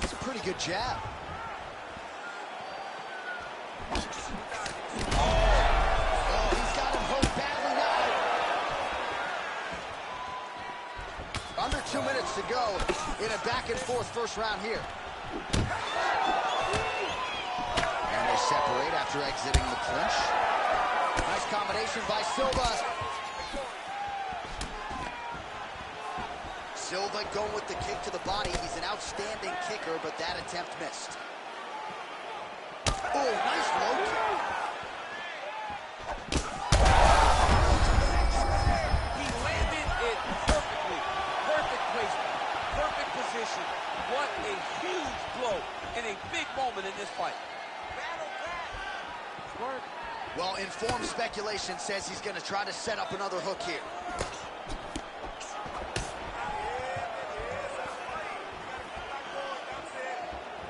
It's a pretty good jab. Oh, he's got him hurt badly now. Under 2 minutes to go in a back-and-forth first round here. And they separate after exiting the clinch. Nice combination by Silva. Silva going with the kick to the body. He's an outstanding kicker, but that attempt missed. Oh, nice low kick. He landed it perfectly. Perfect placement. Perfect position. What a huge blow in a big moment in this fight. Well, informed speculation says he's going to try to set up another hook here.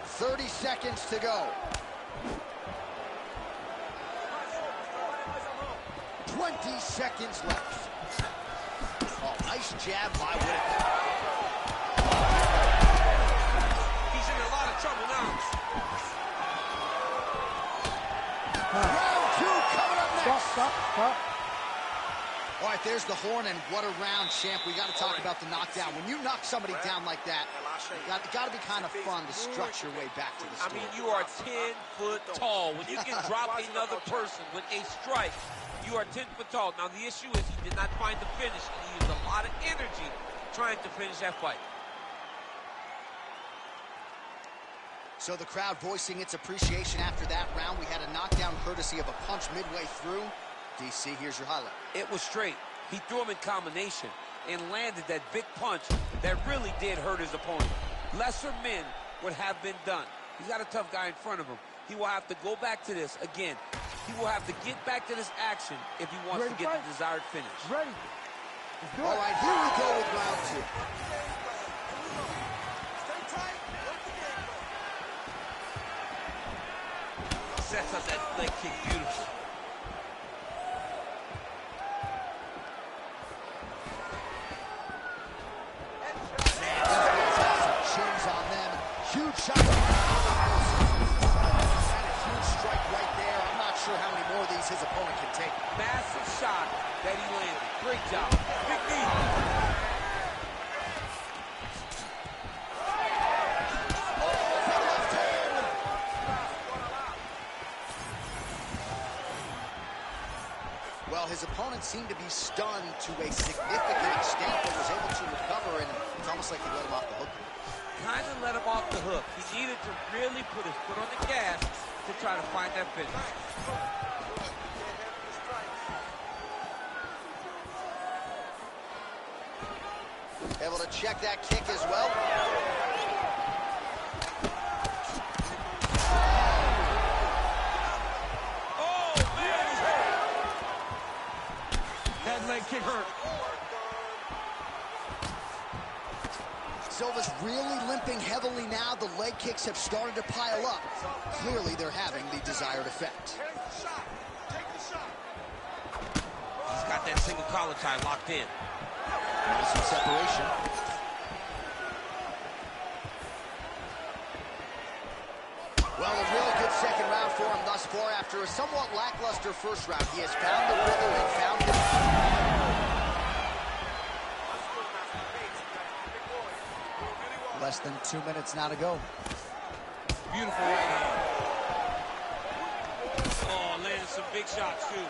"30 seconds to go. 20 seconds left. Oh, nice jab by Whittaker. He's in a lot of trouble now. Round 2 coming up next. Stop. All right, there's the horn, and what a round, champ. We got to talk about the knockdown. When you knock somebody down like that, it got to be kind of fun to strut your way back to the I stool. mean, you are 10 foot tall. When you can drop another person with a strike, you are 10 foot tall. Now, the issue is he did not find the finish, and he used a lot of energy trying to finish that fight. So the crowd voicing its appreciation after that round. We had a knockdown courtesy of a punch midway through. DC, here's your highlight. It was straight. He threw him in combination and landed that big punch that really did hurt his opponent. Lesser men would have been done. He's got a tough guy in front of him. He will have to go back to this. Again, he will have to get back to this action if he wants to get the desired finish. Ready. Let's do it. All right, here we go with round 2. Sets up that leg kick beautiful. Chins on them. Huge shot. And a huge strike right there. I'm not sure how many sees his opponent can take. Massive shot that he landed. Great job. Big knee. Well, his opponent seemed to be stunned to a significant extent, but was able to recover, and it's almost like he let him off the hook. Kind of let him off the hook. He needed to really put his foot on the gas to try to find that finish. Able to check that kick as well. Oh, man, he's hurt. That leg kick hurt. Silva's really limping heavily now. The leg kicks have started to pile up. Clearly, they're having the desired effect. He's got that single collar tie locked in. Some separation. Well, a really good second round for him thus far. After a somewhat lackluster first round, he has found the rhythm and found his... Less than 2 minutes now to go. Beautiful right hand. Oh, landed some big shots, too.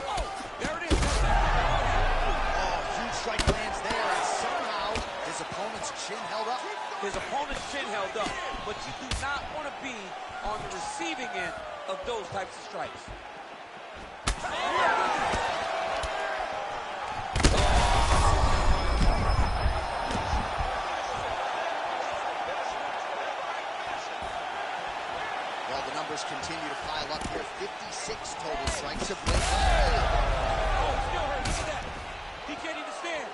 Oh, there it is. Oh, huge strike lands there, and somehow his opponent's chin held up. His opponent's chin held up, but you do not want to be on the receiving end of those types of strikes. Well, the numbers continue to pile up here. 56 total strikes of late. Oh, still hurt. Look at that. He can't even stand.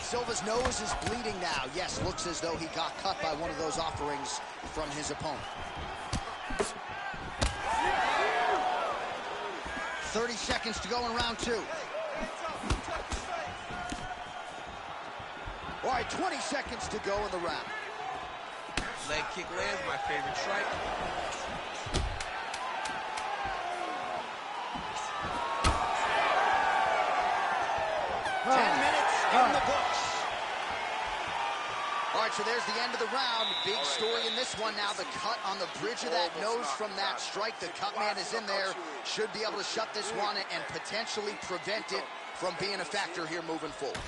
Silva's nose is bleeding now. Yes, looks as though he got cut by one of those offerings from his opponent. 30 seconds to go in round two. All right, 20 seconds to go in the round. Leg kick lands, my favorite strike. Oh. 10 minutes in the books. All right, so there's the end of the round. Big story in this one now. The cut on the bridge of that nose from that strike. The cut man is in there. Should be able to shut this one and potentially prevent it from being a factor here moving forward.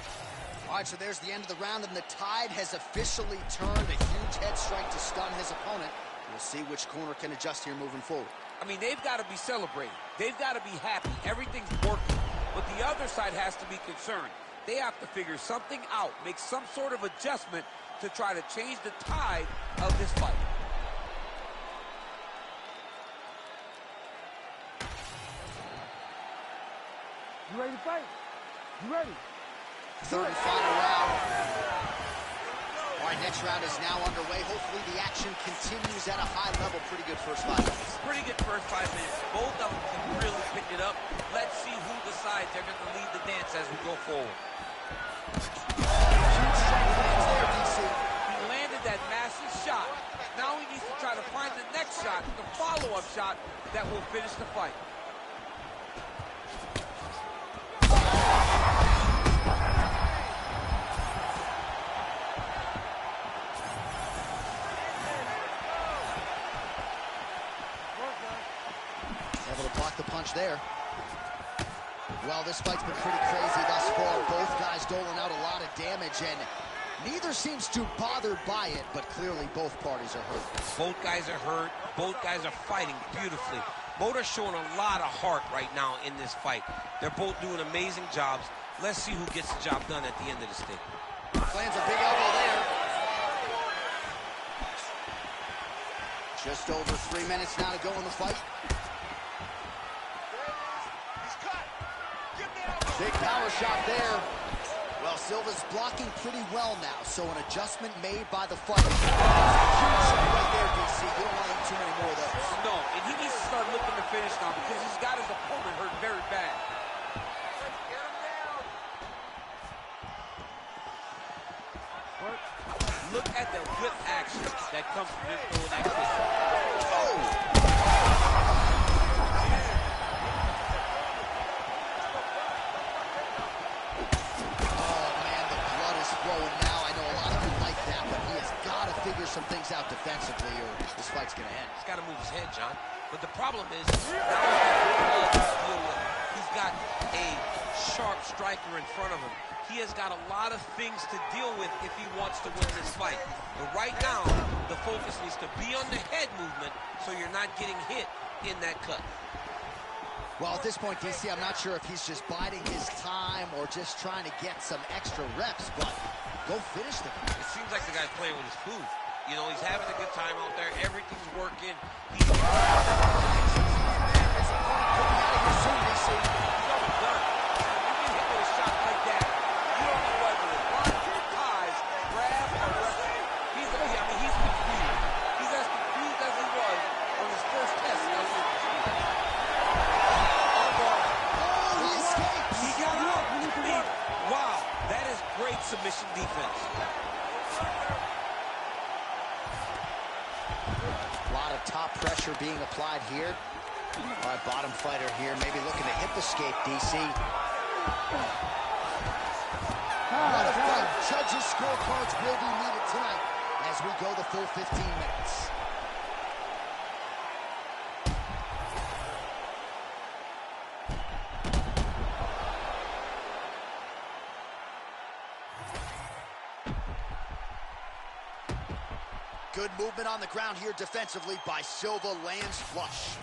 All right, so there's the end of the round, and the tide has officially turned. A huge head strike to stun his opponent. We'll see which corner can adjust here moving forward. I mean, they've got to be celebrating. They've got to be happy. Everything's working. But the other side has to be concerned. They have to figure something out, make some sort of adjustment to try to change the tide of this fight. You ready to fight? You ready? Third and final round. All right, next round is now underway. Hopefully the action continues at a high level. Pretty good first 5 minutes. Pretty good first 5 minutes. Both of them can really pick it up. Let's see who decides they're going to lead the dance as we go forward. Huge strike lands there, DC. He landed that massive shot. Now he needs to try to find the next shot, the follow-up shot that will finish the fight. Able to block the punch there. Well, this fight's been pretty crazy thus far. Both guys doling out a lot of damage, and neither seems too bothered by it, but clearly both parties are hurt. Both guys are hurt. Both guys are fighting beautifully. Both are showing a lot of heart right now in this fight. They're both doing amazing jobs. Let's see who gets the job done at the end of this thing. Lands a big elbow there. Just over 3 minutes now to go in the fight. Big power shot there. Well, Silva's blocking pretty well now, so an adjustment made by the fighter. Huge shot right there, DC. You don't want to eat too many more of those. No, and he needs to start looking to finish now because he's got his opponent hurt very bad. Look at the whip action that comes from him throwing that kick. Oh! defensively or this fight's going to end. He's got to move his head, John. But the problem is, now he's got a sharp striker in front of him. He has got a lot of things to deal with if he wants to win this fight. But right now, the focus needs to be on the head movement so you're not getting hit in that cut. Well, at this point, DC, I'm not sure if he's just biding his time or just trying to get some extra reps, but go finish the guy. It seems like the guy's playing with his food. You know, he's having a good time out there. Everything's working. He's His opponent could be out of here soon, DC. almost done. You get hit with a shot like that, you don't know whether to block, ties, grab, or wrestle. He's confused. He's as confused as he was on his first test. He escapes. He got up. Wow, that is great submission defense. A lot of top pressure being applied here. All right, bottom fighter here, maybe looking to hip escape, DC. What a fight. Judges' scorecards will be needed tonight as we go the full 15 minutes. Good movement on the ground here defensively by Silva, lands flush.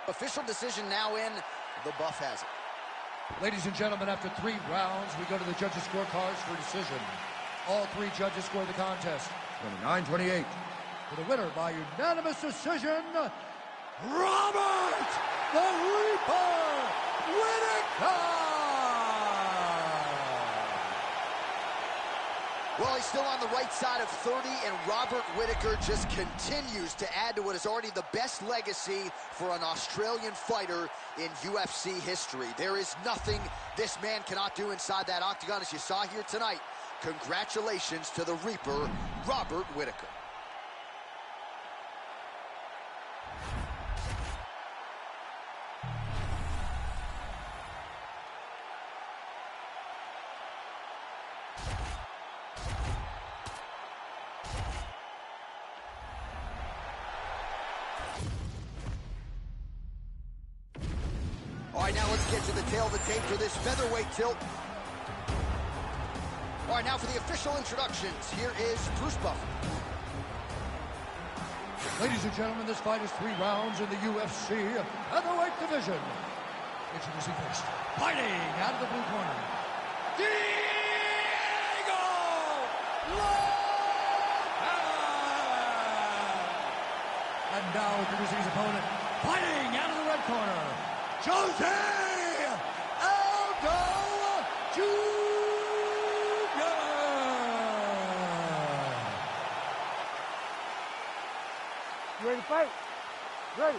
Official decision now in. The buff has it. Ladies and gentlemen, after 3 rounds, we go to the judges' scorecards for decision. All 3 judges scored the contest 29-28. For the winner by unanimous decision, Robert the Reaper Whittaker! Well, he's still on the right side of 30, and Robert Whittaker just continues to add to what is already the best legacy for an Australian fighter in UFC history. There is nothing this man cannot do inside that octagon, as you saw here tonight. Congratulations to the Reaper, Robert Whittaker. All right, now let's get to the tail of the tape for this featherweight tilt. All right, now for the official introductions, here is Bruce Buffer. Ladies and gentlemen, this fight is 3 rounds in the UFC featherweight division. Introducing first, fighting out of the blue corner, Diego Lopez! And now introducing his opponent, fighting out of the red corner, Jose Aldo Jr. You ready to fight? Ready.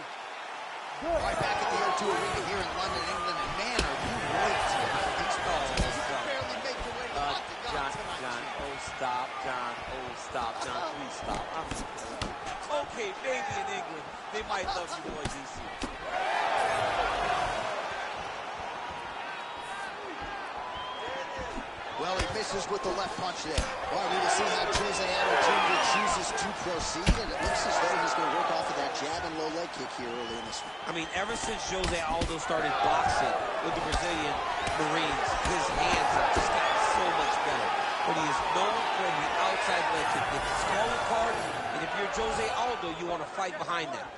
Good. Right back at the O2 Arena here in London, England, and man, are you late to these fights. You can barely make your way to the octagon tonight. John, oh stop, John, oh stop, John, please stop. Okay, maybe in England, they might love you boy, DC. Well, he misses with the left punch there. Well, we will see how Jose Aldo Jr. chooses to proceed, and it looks as though he's going to work off of that jab and low leg kick here early in this one. I mean, ever since Jose Aldo started boxing with the Brazilian Marines, his hands have just gotten so much better. But he is known for the outside leg kick. It's his calling card, and if you're Jose Aldo, you want to fight behind that.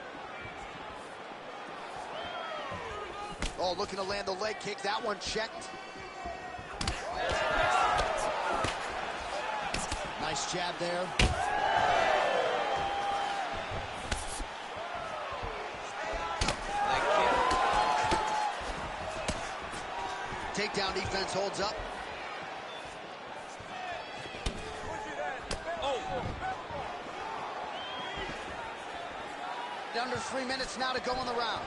Oh, looking to land the leg kick. That one checked. Nice jab there. Leg kick. Takedown defense holds up. Oh! Under 3 minutes now to go in the round.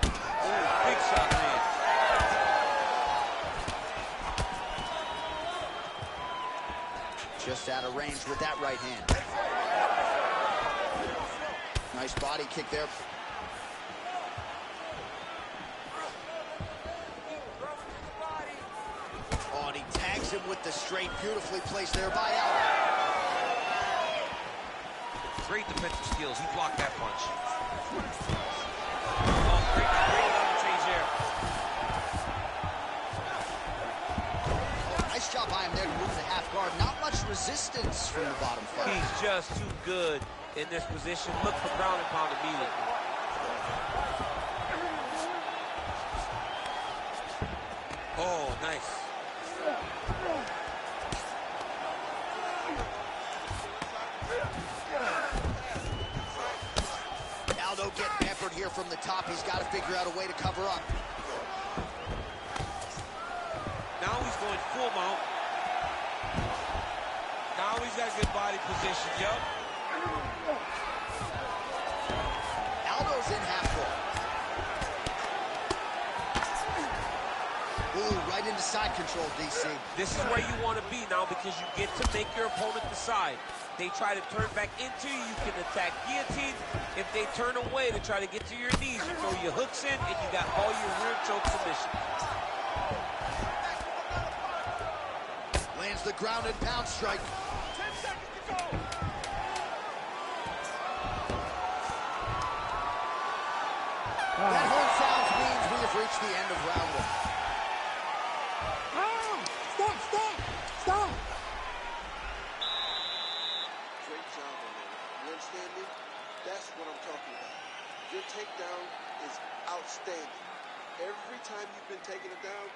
Oh, big shot, man. Just out of range with that right hand. Nice body kick there. Oh, and he tags him with the straight. Beautifully placed there by Aldo. great defensive skills. He blocked that punch. Oh, great change there. Nice job by him there to move the half guard. Not much resistance from the bottom fighter. He's just too good in this position. Look for ground and pound immediately. Oh, nice. Aldo getting peppered here from the top. He's got to figure out a way to cover up. Now he's going full mount. Now he's got good body position, yup. Aldo's in half guard. Ooh, right into side control, DC. This is where you want to be now because you get to make your opponent decide. They try to turn back into you, you can attack guillotine. If they turn away to try to get to your knees, you throw your hooks in and you got all your rear choke submissions. Lands the ground and pound strike. 10 seconds to go. That horn sounds means we have reached the end of round one. Stop! Great job on that. You understand me? That's what I'm talking about. Your takedown is outstanding. Every time you've been taking it down.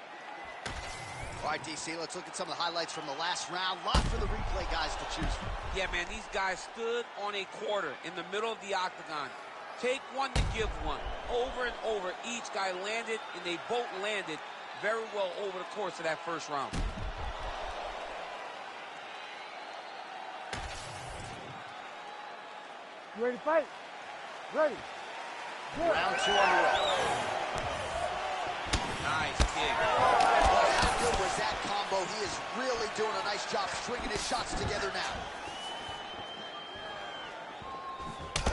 All right, DC, let's look at some of the highlights from the last round. Lot for the replay guys to choose from. Yeah, man, these guys stood on a quarter in the middle of the octagon. Take one to give one. Over and over, each guy landed, and they both landed very well over the course of that first round. You ready to fight? Ready. Good. Round two on the way. Nice kick. Well, how good was that combo? He is really doing a nice job stringing his shots together now.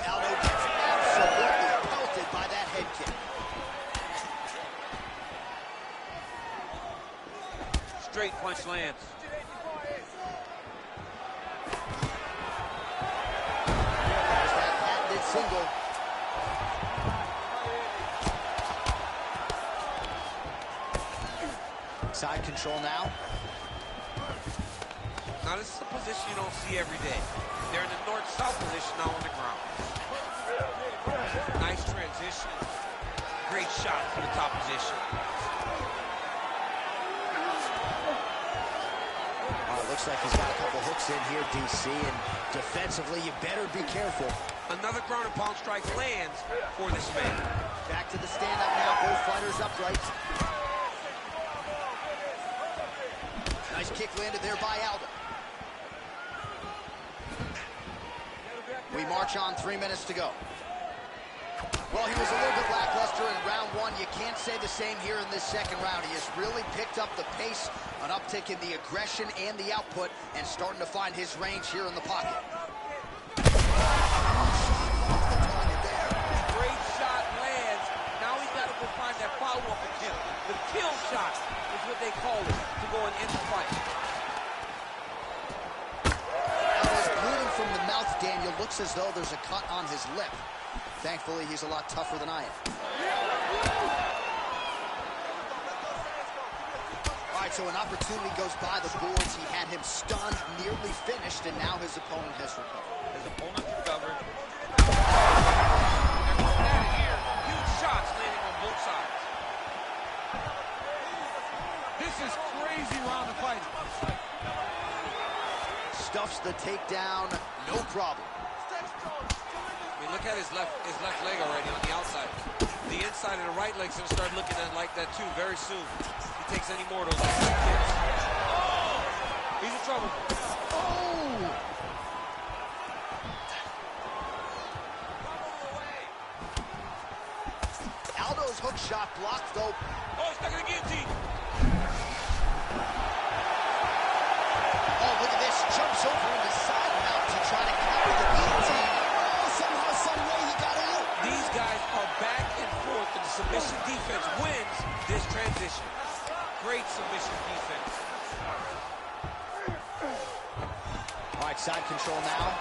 Aldo gets absolutely pelted by that head kick. Straight punch lands. There's that patented single. Side control now. Now, this is a position you don't see every day. They're in the north-south position now on the ground. Nice transition. Great shot from the top position. Looks like he's got a couple hooks in here, DC, and defensively, you better be careful. Another ground and pound strike lands for this man. Back to the stand-up now, both fighters upright. Nice kick landed there by Aldo. We march on, 3 minutes to go. Well, he was a little bit lackluster in round one. You can't say the same here in this second round. He has really picked up the pace, an uptick in the aggression and the output, and starting to find his range here in the pocket. Great shot lands. Now he's got to go find that follow-up attempt. The kill shot is what they call it, to go and end the fight. Aldo's bleeding from the mouth, Daniel. Looks as though there's a cut on his lip. Thankfully, he's a lot tougher than I am. All right, so an opportunity goes by the boards. He had him stunned, nearly finished, and now his opponent has recovered. His opponent recovered. And from that here, huge shots landing on both sides. This is crazy round of fighting. Stuffs the takedown, no problem. I mean, look at his left leg already on the outside. The inside of the right leg's gonna start looking at like that too very soon. If he takes any more of those kicks. Oh! He's in trouble. Oh! Aldo's hook shot blocked though. Oh, he's stuck in the guillotine. Oh, look at this. Jumps over into side mount to try to counter the guillotine. Oh, somehow, some way he got out. These guys are back and forth, and the submission defense wins this transition. Great submission defense. All right, side control now.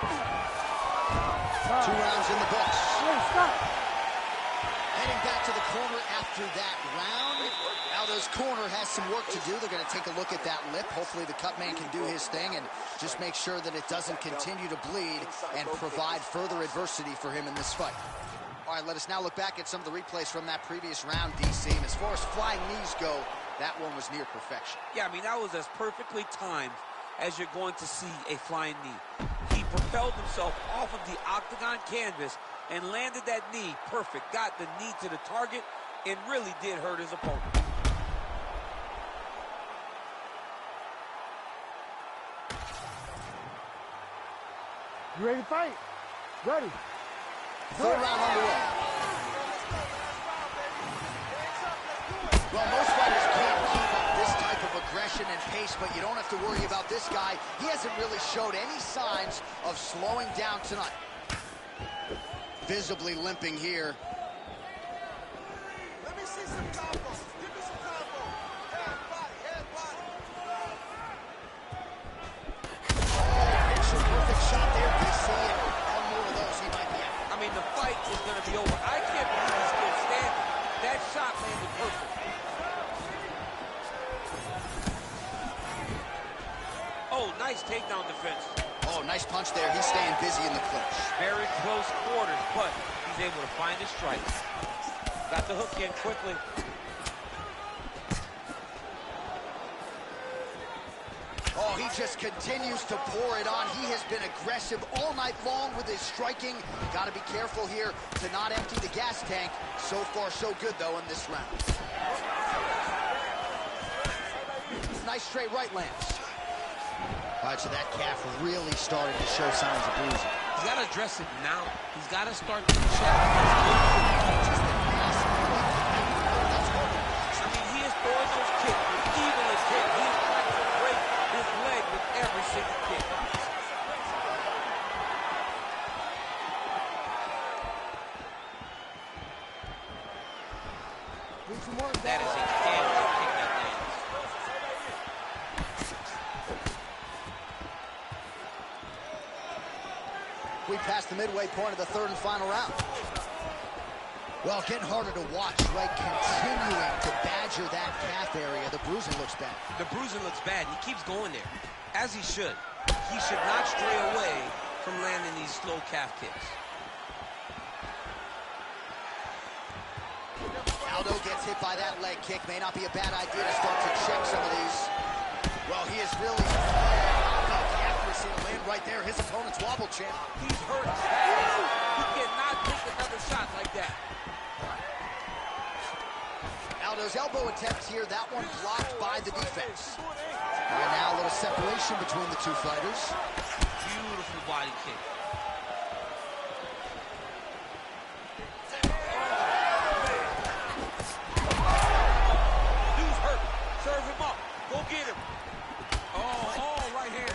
2 rounds in the books. Hey, stop. Heading back to the corner after that round. Aldo's corner has some work to do. They're going to take a look at that lip. Hopefully the cut man can do his thing and just make sure that it doesn't continue to bleed and provide further adversity for him in this fight. All right, let us now look back at some of the replays from that previous round, DC. And as far as flying knees go, that one was near perfection. Yeah, I mean, that was as perfectly timed as you're going to see a flying knee. He propelled himself off of the octagon canvas and landed that knee perfect. Got the knee to the target and really did hurt his opponent. You ready to fight? Ready. 3rd round underway. Well, most fighters can't keep up this type of aggression and pace, but you don't have to worry about this guy. He hasn't really showed any signs of slowing down tonight. Visibly limping here. Let me see some combos. Give me some combos. Head, body, head, body. Picture perfect shot there, DC, and one more of those he might be out. I mean, the fight is going to be over. I can't believe he's still standing. That shot landed perfect. Oh, nice takedown defense. Oh, nice punch there. He's staying busy in the clinch. Very close quarters, but he's able to find his strikes. Got the hook in quickly. Oh, he just continues to pour it on. He has been aggressive all night long with his striking. Got to be careful here to not empty the gas tank. So far, so good, though, in this round. Nice straight right lands. All right, so that calf really started to show signs of bruising. He's got to address it now. He's got to start to check. I mean, he is throwing those kicks with evenly kick. He is trying to break his leg with every single kick. That is a cannon kick that lands. We passed the midway point of the 3rd and final round. Well, getting harder to watch, right? Continuing to badger that calf area. The bruising looks bad. The bruising looks bad. He keeps going there, as he should. He should not stray away from landing these slow calf kicks. Aldo gets hit by that leg kick. May not be a bad idea to start to check some of these. Well, he is really about the accuracy to land right there. His opponent's wobble champ. He's hurt. He cannot take another shot like that. Aldo's elbow attempt here. That one blocked by the defense. And now a little separation between the two fighters. Beautiful body kick. Dude's hurt. Serve him up. Go get him. Oh, right hand.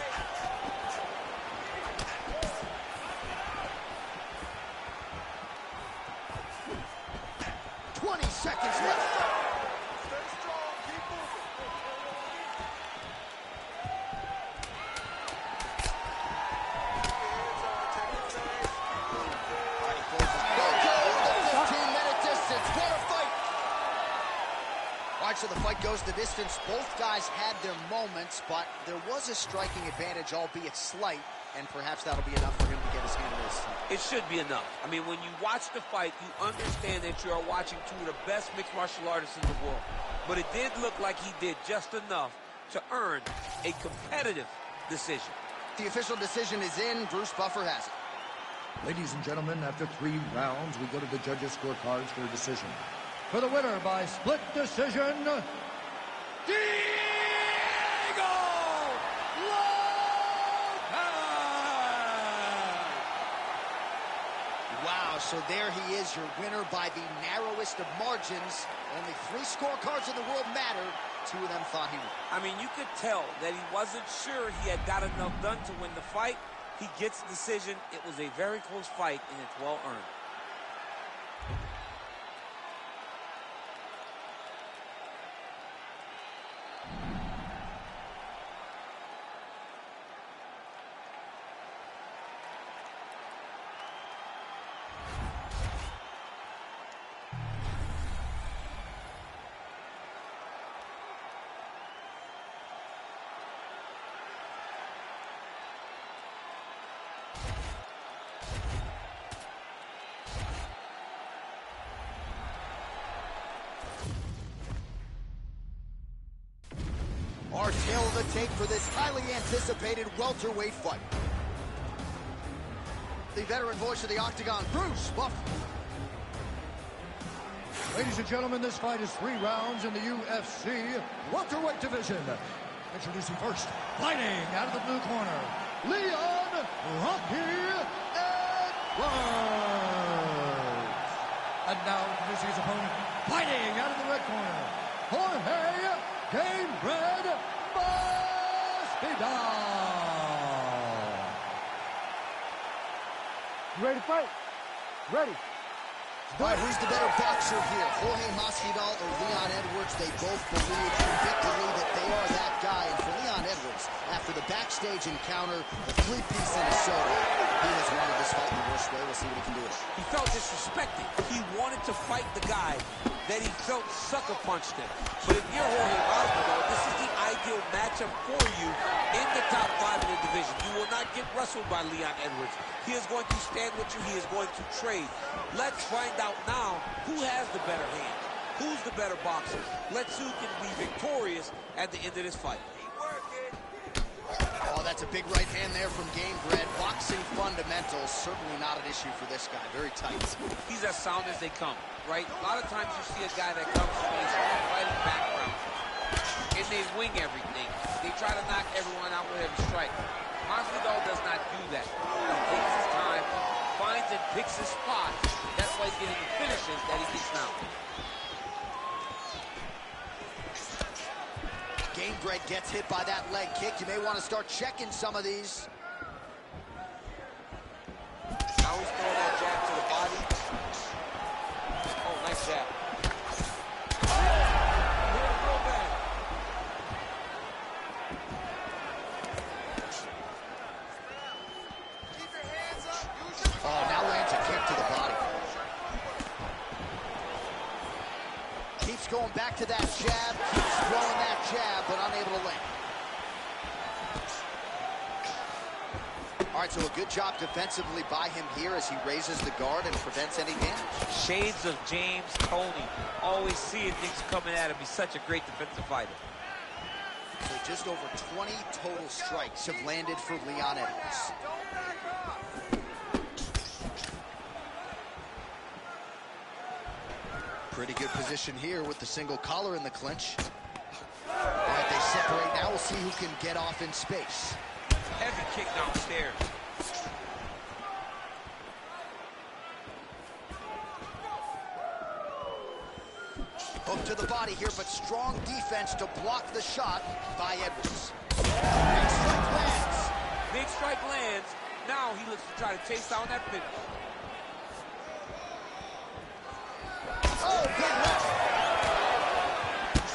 20 seconds left. Stay strong. Keep moving. Hands on. Take it safe. They'll go the 15-minute distance. What a fight! All right, so the fight goes the distance. Both guys had their moments, but there was a striking advantage, albeit slight, and perhaps that'll be enough for him to get his hand raised. It should be enough. I mean, when you watch the fight, you understand that you are watching two of the best mixed martial artists in the world. But it did look like he did just enough to earn a competitive decision. The official decision is in. Bruce Buffer has it. Ladies and gentlemen, after 3 rounds, we go to the judges' scorecards for a decision. For the winner by split decision, Diego Lopez! Wow, so there he is, your winner by the narrowest of margins. Only 3 scorecards in the world matter. 2 of them thought he would. I mean, you could tell that he wasn't sure he had got enough done to win the fight. He gets the decision. It was a very close fight, and it's well earned. Our tail of the tape for this highly anticipated welterweight fight. The veteran voice of the Octagon, Bruce Buffer. Ladies and gentlemen, this fight is 3 rounds in the UFC welterweight division. Introducing first, fighting out of the blue corner, Leon Rocky Edwards. And now introducing his opponent, fighting out of the red corner, Jorge Gamebred Masvidal. You ready to fight? Ready. All right, who's the better boxer here, Jorge Masvidal or Leon Edwards? They both believe convictedly that they are that guy. And for Leon Edwards, after the backstage encounter, the 3-piece in his soda, he has wanted this fight in the worst way. We'll see what he can do with it. He felt disrespected. He wanted to fight the guy that he felt sucker punched him. But if you're Jorge Masvidal, this is the ideal matchup for you in the top 5 in the division. You will not get wrestled by Leon Edwards. He is going to stand with you. He is going to trade. Let's find out now who has the better hand. Who's the better boxer? Let's see who can be victorious at the end of this fight. Oh, that's a big right hand there from Gamebred. Boxing fundamentals, certainly not an issue for this guy. Very tight. He's as sound as they come, right? A lot of times you see a guy that comes from a fighting background, and they wing everything. They try to knock everyone out with every strike. Masvidal does not do that. He takes his time, finds and picks his spot. That's why he's getting the finishes that he gets now. Gamebred gets hit by that leg kick. You may want to start checking some of these. Now he's throwing that jab to the body. Oh, nice jab. Oh, now lands a kick to the body. Keeps going back to that jab, keeps throwing that jab, but unable to land. All right, so a good job defensively by him here as he raises the guard and prevents any damage. Shades of James Toney. Always seeing things coming at him. He's such a great defensive fighter. So just over 20 total strikes have landed for Leon Edwards. Pretty good position here with the single collar in the clinch. All right, they separate now. We'll see who can get off in space. Heavy kick downstairs. Hook to the body here, but strong defense to block the shot by Edwards. Big strike lands. Big strike lands. Now he looks to try to chase down that finish. Oh, big left.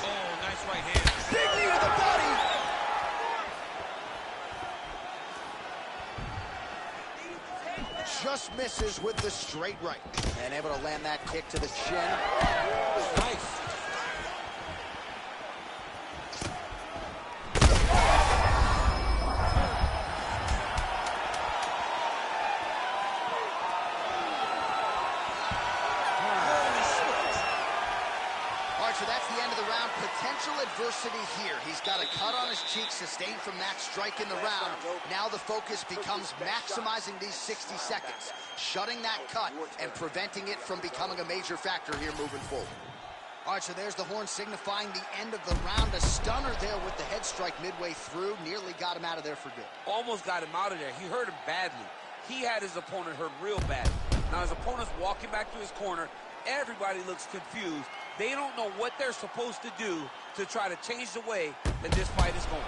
Oh, nice right hand. Big knee to the body. Just misses with the straight right. And able to land that kick to the chin. Nice. So that's the end of the round. Potential adversity here. He's got a cut on his cheek sustained from that strike in the round. Now the focus becomes maximizing these 60 seconds, shutting that cut and preventing it from becoming a major factor here moving forward. All right, so there's the horn signifying the end of the round. A stunner there with the head strike midway through. Nearly got him out of there for good. Almost got him out of there. He hurt him badly. He had his opponent hurt real bad. Now his opponent's walking back to his corner. Everybody looks confused. They don't know what they're supposed to do to try to change the way that this fight is going.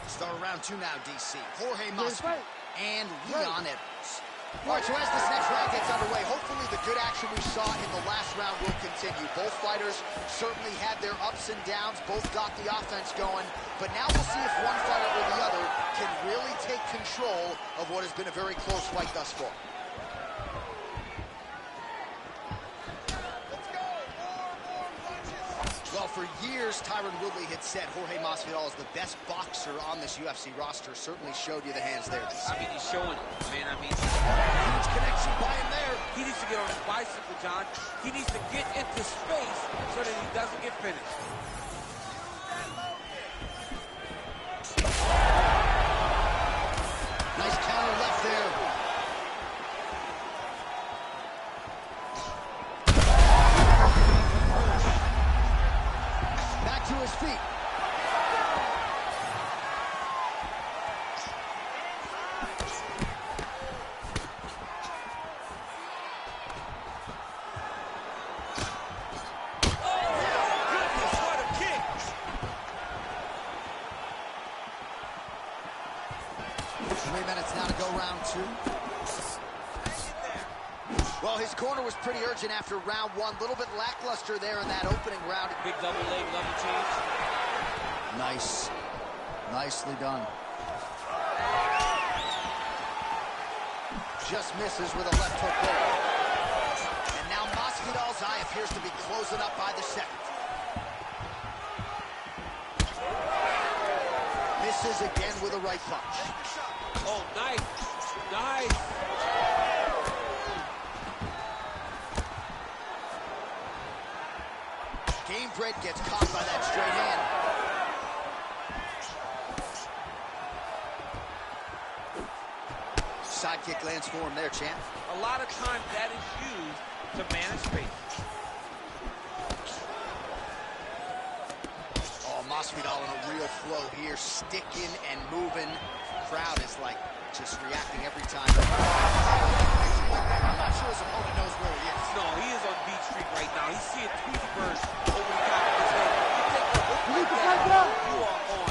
Start round 2 now, DC. Jorge Masvidal and Leon Edwards. All right, so as this next round gets underway, hopefully the good action we saw in the last round will continue. Both fighters certainly had their ups and downs. Both got the offense going. But now we'll see if one fighter or the other can really take control of what has been a very close fight thus far. Well, for years, Tyron Woodley had said Jorge Masvidal is the best boxer on this UFC roster. Certainly showed you the hands there. I mean, he's showing it, man. I mean, huge connection by him there. He needs to get on his bicycle, John. He needs to get into space so that he doesn't get finished. Nice counter left there. Back to his feet. Well, his corner was pretty urgent after round one. A little bit lackluster there in that opening round. Big double leg, level change. Nice. Nicely done. Just misses with a left hook there. And now Masvidal's eye appears to be closing up by the second. Misses again with a right punch. Oh, nice. Nice. Gamebred gets caught by that straight hand. Sidekick lands for him there, champ. A lot of times that is used to manage space. Oh, Masvidal in a real flow here, sticking and moving. Crowd is like just reacting every time. I'm not sure his opponent knows where he is. No, he is on beat streak right now. He's seeing Tweety Bird over the top of his head. You take a look like that, you are on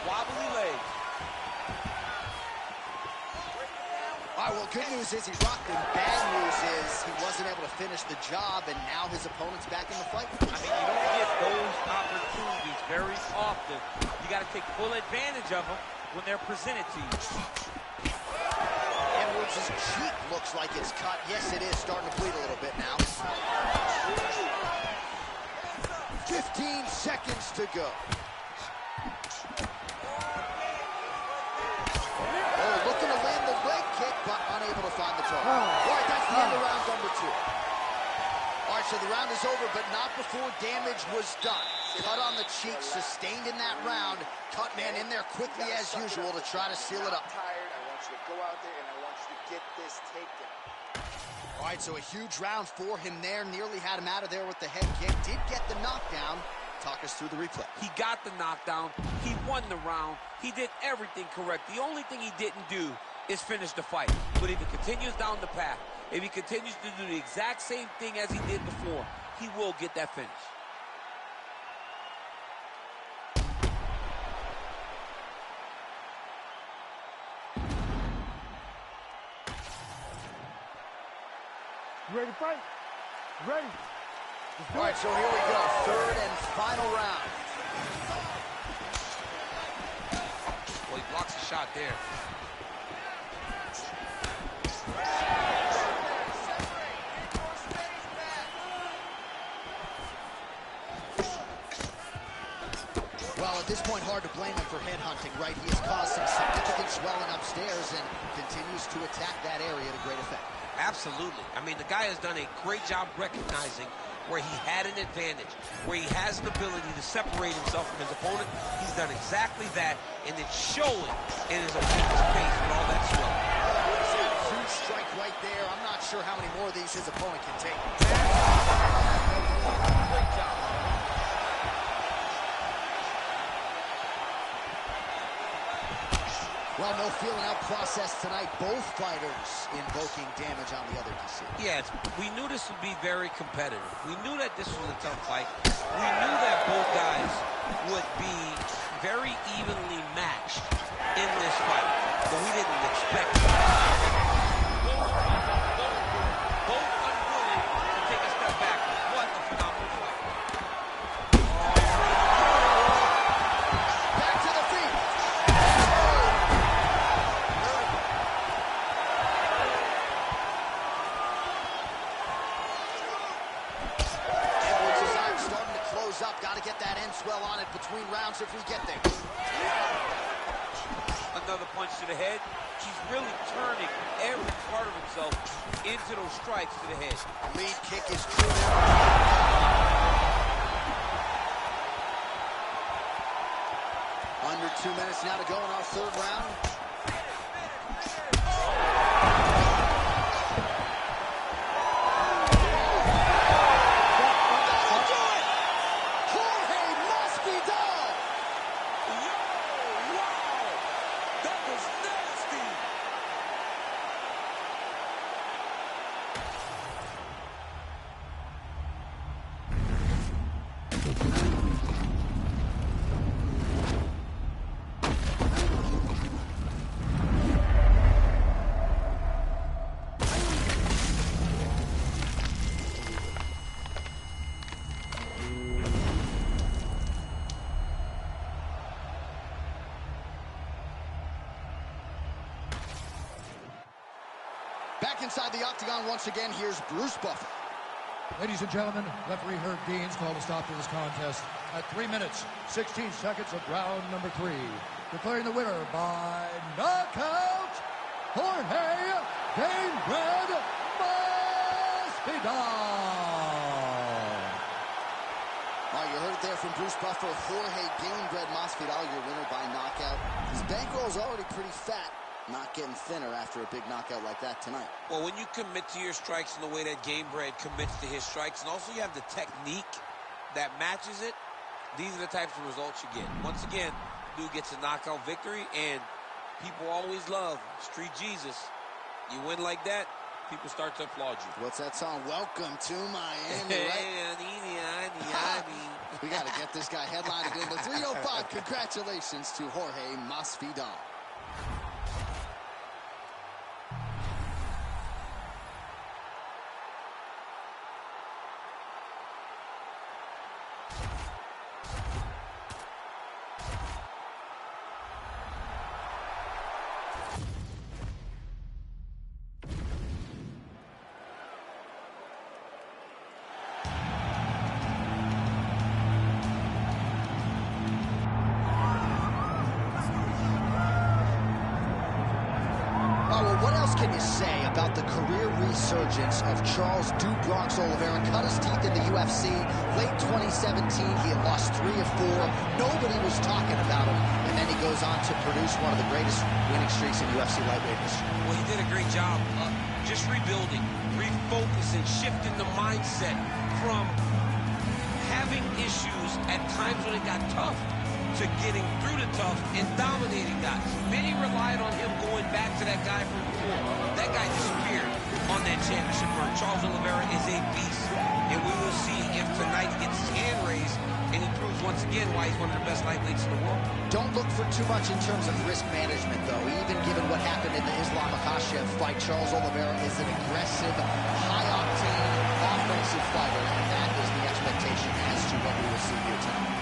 wobbly legs. All right, well, good news is he rocked him. Bad news is he wasn't able to finish the job, and now his opponent's back in the fight. I mean, you don't get those opportunities very often. You got to take full advantage of them when they're presented to you. Edwards' cheek looks like it's cut. Yes, it is starting to bleed a little bit now. 15 seconds to go. Oh, looking to land the leg kick, but unable to find the target. All right, that's the end of round number 2. All right, so the round is over, but not before damage was done. Cut on the cheek, sustained in that round. Cut man in there quickly as usual to try to seal it up. Tired. I want you to go out there and I want you to get this takedown. All right, so a huge round for him there. Nearly had him out of there with the head kick. Did get the knockdown. Talk us through the replay. He got the knockdown. He won the round. He did everything correct. The only thing he didn't do is finish the fight. But if he continues down the path, if he continues to do the exact same thing as he did before, he will get that finish. You ready to fight? Ready. All right, so here we go. Third and final round. Well, he blocks the shot there. Well, at this point, hard to blame him for headhunting, right? He has caused some significant swelling upstairs and continues to attack that area to great effect. Absolutely. I mean, the guy has done a great job recognizing where he had an advantage, where he has an ability to separate himself from his opponent. He's done exactly that, and it's showing in his opponent's face with all that swelling. Huge strike right there. I'm not sure how many more of these his opponent can take. Great job. Well, no feeling out process tonight. Both fighters invoking damage on the other DC. Yes, we knew this would be very competitive. We knew that this was a tough fight. We knew that both guys would be very evenly matched in this fight, but we didn't expect it. Both unwilling to take a step back. What a phenomenal fight. Back to the feet. Edwards' eyes starting to close up. Got to get that between rounds if we get there. Another punch to the head. He's really turning every part of himself into those strikes to the head. Lead kick is true there. Under 2 minutes now to go in our third round. Back inside the octagon once again, here's Bruce Buffer. Ladies and gentlemen, referee Herb Dean's called a stop to this contest at 3 minutes, 16 seconds of round number 3. Declaring the winner by knockout, Jorge Gamebred Masvidal. All right, you heard it there from Bruce Buffer. Jorge Gamebred Masvidal, your winner by knockout. His bankroll's already pretty fat. Not getting thinner after a big knockout like that tonight. Well, when you commit to your strikes in the way that Gamebred commits to his strikes, and also you have the technique that matches it, these are the types of results you get. Once again, dude gets a knockout victory, and people always love Street Jesus. You win like that, people start to applaud you. What's that song? Welcome to Miami, right? We got to get this guy headlined in the 305. Congratulations to Jorge Masvidal. What else can you say about the career resurgence of Charles "Du Bronx" Oliveira? Cut his teeth in the UFC late 2017. He had lost 3 of 4. Nobody was talking about him. And then he goes on to produce one of the greatest winning streaks in UFC lightweight history. Well, he did a great job just rebuilding, refocusing, shifting the mindset from having issues at times when it got tough to getting through the tough and dominating guys. Many relied on him going back to that guy from before. That guy disappeared on that championship run. Charles Oliveira is a beast, and we will see if tonight he gets his hand raised and he proves once again why he's one of the best lightweights in the world. Don't look for too much in terms of risk management, though. Even given what happened in the MAKHACHEV fight, Charles Oliveira is an aggressive, high-octane, offensive fighter, and that is the expectation as to what we will see here tonight.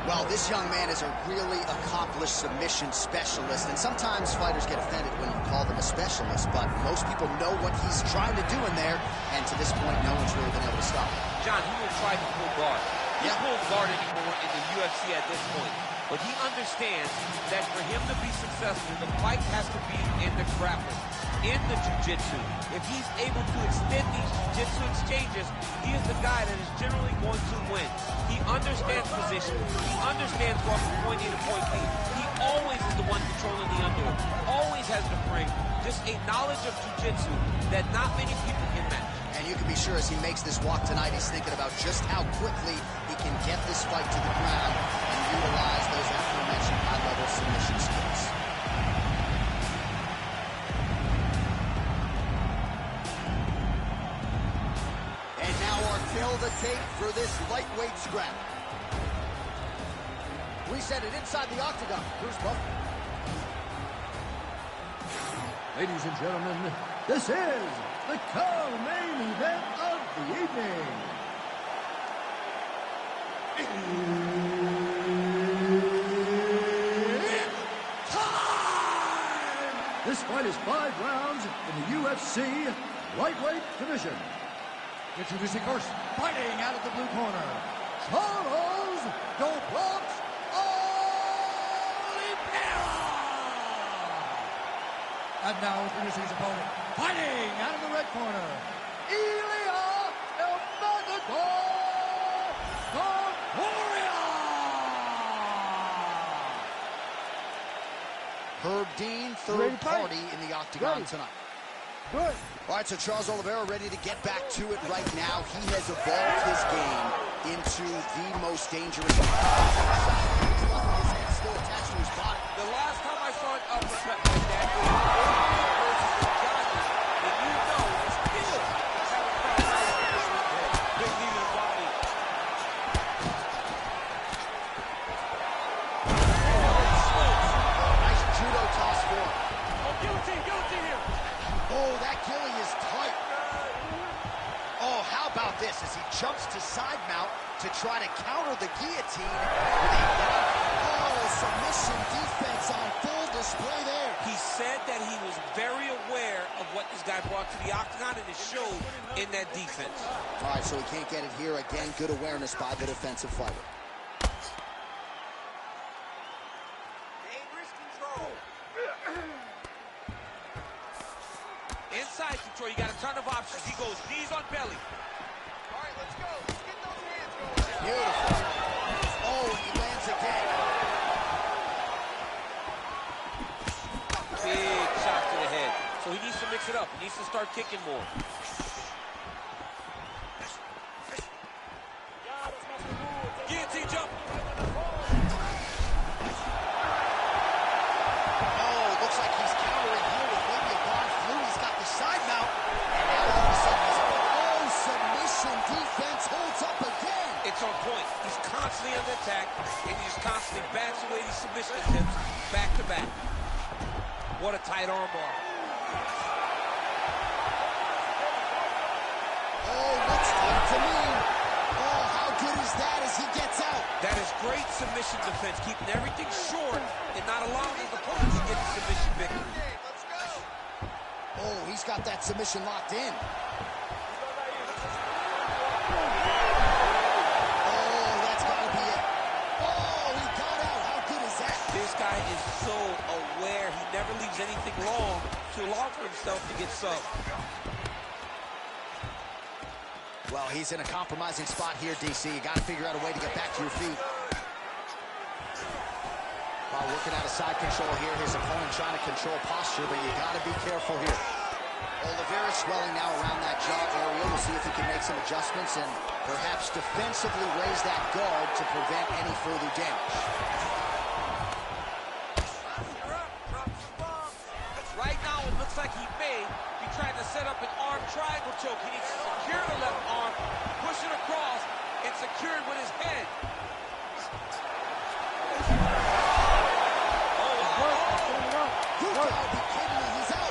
Well, this young man is a really accomplished submission specialist, and sometimes fighters get offended when you call them a specialist, but most people know what he's trying to do in there, and to this point, no one's really been able to stop him. John, he will try to pull guard. He pulls guard anymore in the UFC at this point, but he understands that for him to be successful, the fight has to be in the grappling, in the jiu-jitsu. If he's able to extend these jiu-jitsu exchanges, he is the guy that is generally going to win. He understands position. He understands going from point A to point B. He always is the one controlling the underhook. Always has the frame. Just a knowledge of jiu-jitsu that not many people can match. And you can be sure as he makes this walk tonight, he's thinking about just how quickly he can get this fight to the ground and utilize those aforementioned high-level submission skills. And now our tail of the tape for this lightweight scrap. We send it inside the octagon. Bruce Buffer. Ladies and gentlemen, this is the co-main event of the evening. This fight is 5 rounds in the UFC lightweight division. Introducing first, fighting out of the blue corner, Charles Doblox Oliveira. And now introducing his opponent, fighting out of the red corner, Ilya MAKHACHEV. Herb Dean, third party in the octagon tonight. Good. All right, so Charles Oliveira ready to get back to it right now. He has evolved his game into the most dangerous. His head still attached to his body. The last time I saw an uppercut like that, it was versus the Giants, and you know it's still big knee to the body. Nice judo toss for him. Oh, guillotine here. Oh, that gilly is tight. Oh, how about this as he jumps to side mount to try to counter the guillotine. Submission defense on full display there. He said that he was very aware of what this guy brought to the octagon, and it showed in that defense. All right, so he can't get it here. Again, good awareness by the defensive fighter. Dangerous control. Inside control, you got a ton of options. He goes knees on belly. All right, let's go. Let's get those hands going. Beautiful. Oh, he lands again. Big shot to the head. So he needs to mix it up. He needs to start kicking more. Guillotine jump. Oh, looks like he's countering here with maybe a barn flu. He's got the side mount. And now all of a sudden he's... Oh, submission defense holds up again. It's on point. He's constantly under attack, and he just constantly bats away these submission attempts back to back. What a tight arm bar. Oh, looks good to me. Oh, how good is that as he gets out? That is great submission defense, keeping everything short and not allowing his opponent to get the submission victory. Okay, let's go. Oh, he's got that submission locked in. Oh, that's got to be it. Oh, he got out. How good is that? This guy is so aware. He never leaves anything long to allow for himself to get subbed. Well, he's in a compromising spot here, DC. You got to figure out a way to get back to your feet. While working out of side control here, his opponent trying to control posture, but you got to be careful here. Oliveira swelling now around that jaw area. We'll see if he can make some adjustments and perhaps defensively raise that guard to prevent any further damage. Right now, it looks like he may be trying to set up an arm triangle choke. He needs to secure the left arm, push it across, and secure it with his head. Oh, wow. You gotta be kidding me, he's out.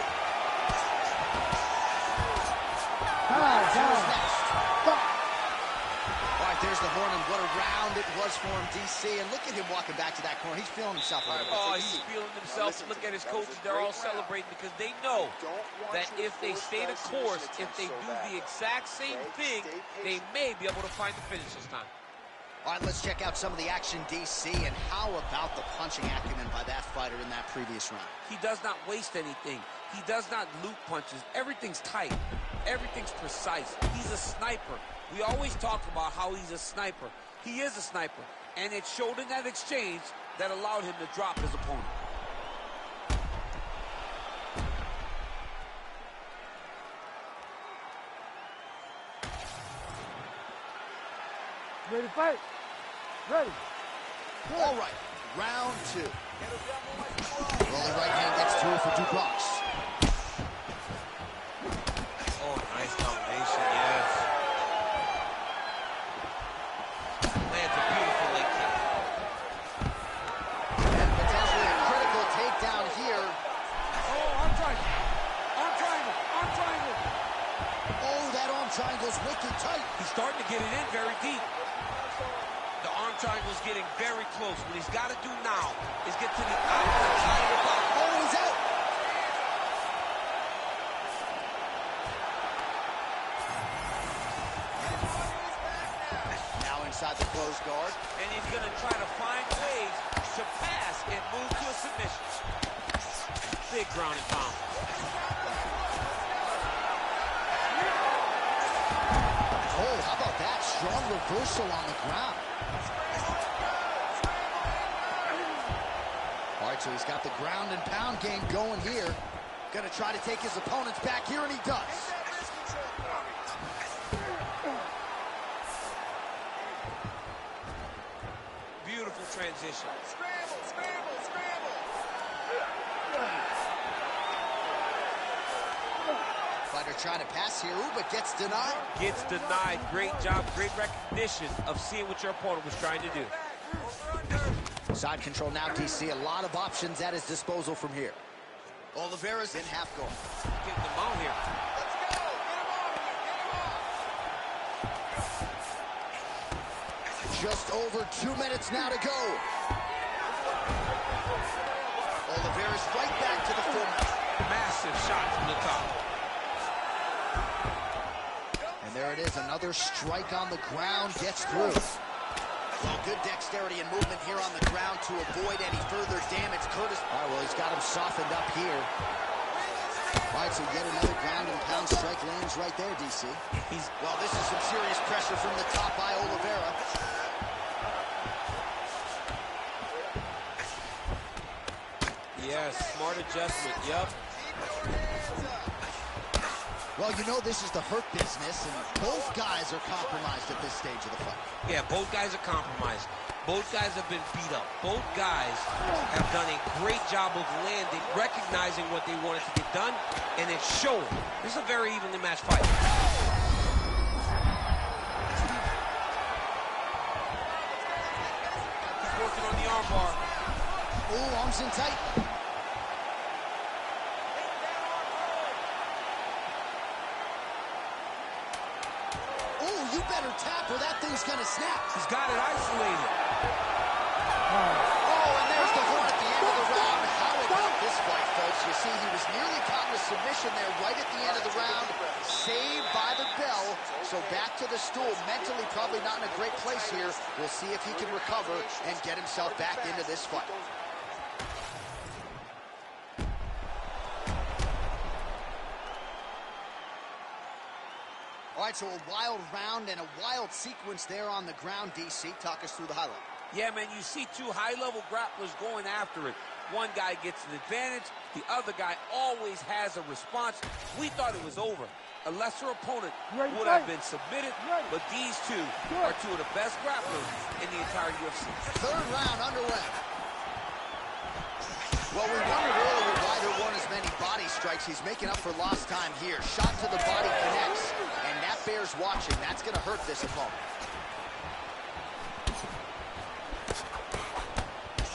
Who's next? All right, there's the horn, and what a round it was for him, DC. And look at him walking back to that corner. He's feeling himself a little bit. Oh, he's feeling himself. Look at his coaches. They're all celebrating because they know that if they stay the course, if they do the exact same thing, they may be able to find the finish this time. All right, let's check out some of the action, DC, and how about the punching acumen by that fighter in that previous round? He does not waste anything. He does not loop punches. Everything's tight. Everything's precise. He's a sniper. We always talk about how he's a sniper. He is a sniper, and it showed in that exchange that allowed him to drop his opponent. Ready to fight? Ready. All right, round two. Rolling right hand gets through for Doblox. Oh, nice combination, yes. Lands a beautiful leg kick. And potentially a critical takedown here. Oh, arm triangle. Arm triangle. Arm triangle. Oh, that arm triangle's wicked tight. He's starting to get it in very deep. The arm triangle's getting very close. What he's got to do now is get to the outside side of the block. Oh, he's out. Now inside the closed guard. And he's going to try to find ways to pass and move to a submission. Big ground and pound. Oh, how about that? Strong reversal on the ground. All right, so he's got the ground and pound game going here. Gonna try to take his opponents back here, and he does. Beautiful transition. Scramble, scramble, scramble. Fighter trying to pass here, ooh, but gets denied. Gets denied. Great job, great recognition of seeing what your opponent was trying to do. Side control now, DC. A lot of options at his disposal from here. Oliveira's in half guard. Getting them out here. Let's go. Get him off. Just over 2 minutes now to go. Oliveira's right back to the format. Massive shot from the top. And there it is, another strike on the ground, gets through. Well, good dexterity and movement here on the ground to avoid any further damage. Curtis, all right, well, he's got him softened up here. All right, so yet another ground and pound strike lands right there, DC. Well, this is some serious pressure from the top by Oliveira. Yes, smart adjustment, yep. Well, you know this is the hurt business, and both guys are compromised at this stage of the fight. Yeah, both guys are compromised. Both guys have been beat up. Both guys have done a great job of landing, recognizing what they wanted to get done, and it's showing. This is a very evenly matched fight. He's working on the armbar. Ooh, arms in tight. You better tap or that thing's gonna snap. He's got it isolated. Oh, and there's the horn at the end of the round. How about this fight, folks? You see, he was nearly caught in a submission there right at the end of the round. Saved by the bell. So back to the stool. Mentally probably not in a great place here. We'll see if he can recover and get himself back into this fight. All right, so a wild round and a wild sequence there on the ground, DC. Talk us through the highlight. Yeah, man, you see two high-level grapplers going after it. One guy gets an advantage. The other guy always has a response. We thought it was over. A lesser opponent would have been submitted, but these two are two of the best grapplers in the entire UFC. Third round underway. Well, we wondered earlier why there weren't as many body strikes. He's making up for lost time here. Shot to the body connects, and that bears watching. That's going to hurt this opponent.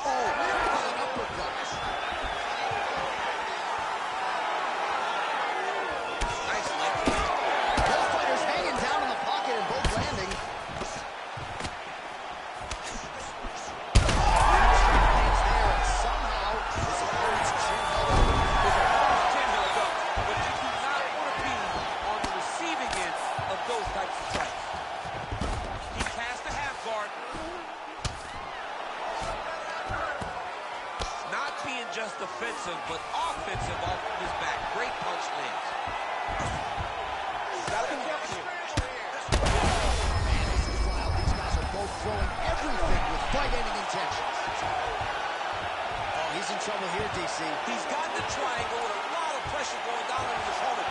Oh, an uppercut. Nice leg kick. Both fighters hanging down in the pocket and both landing. Lands there, and somehow his opponent's chin held up. His opponent's chin held up, but you do not want to be on the receiving end of those types of strikes. He cast a half guard. Not being just defensive, but offensive off of his back. Great punch lands. Gotta be careful here. Man, this is wild. These guys are both throwing everything with fight-ending intentions. Oh, he's in trouble here, DC. He's got the triangle with a lot of pressure going down on his opponent.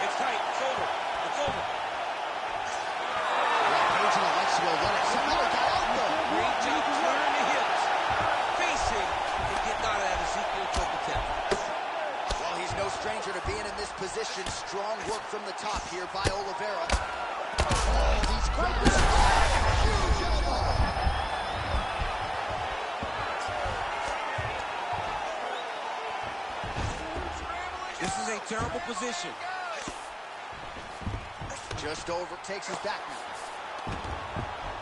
It's tight. It's over. It's over. Yeah, Page and Alexio let it. Somehow it got out, though. Great job clearing the hips. Facing and getting out of that Ezekiel choke attack. Well, he's no stranger to being in this position. Strong work from the top here by Oliveira. Oh, he's grabbing some huge elbow. This is a terrible position. Just over, takes his back now.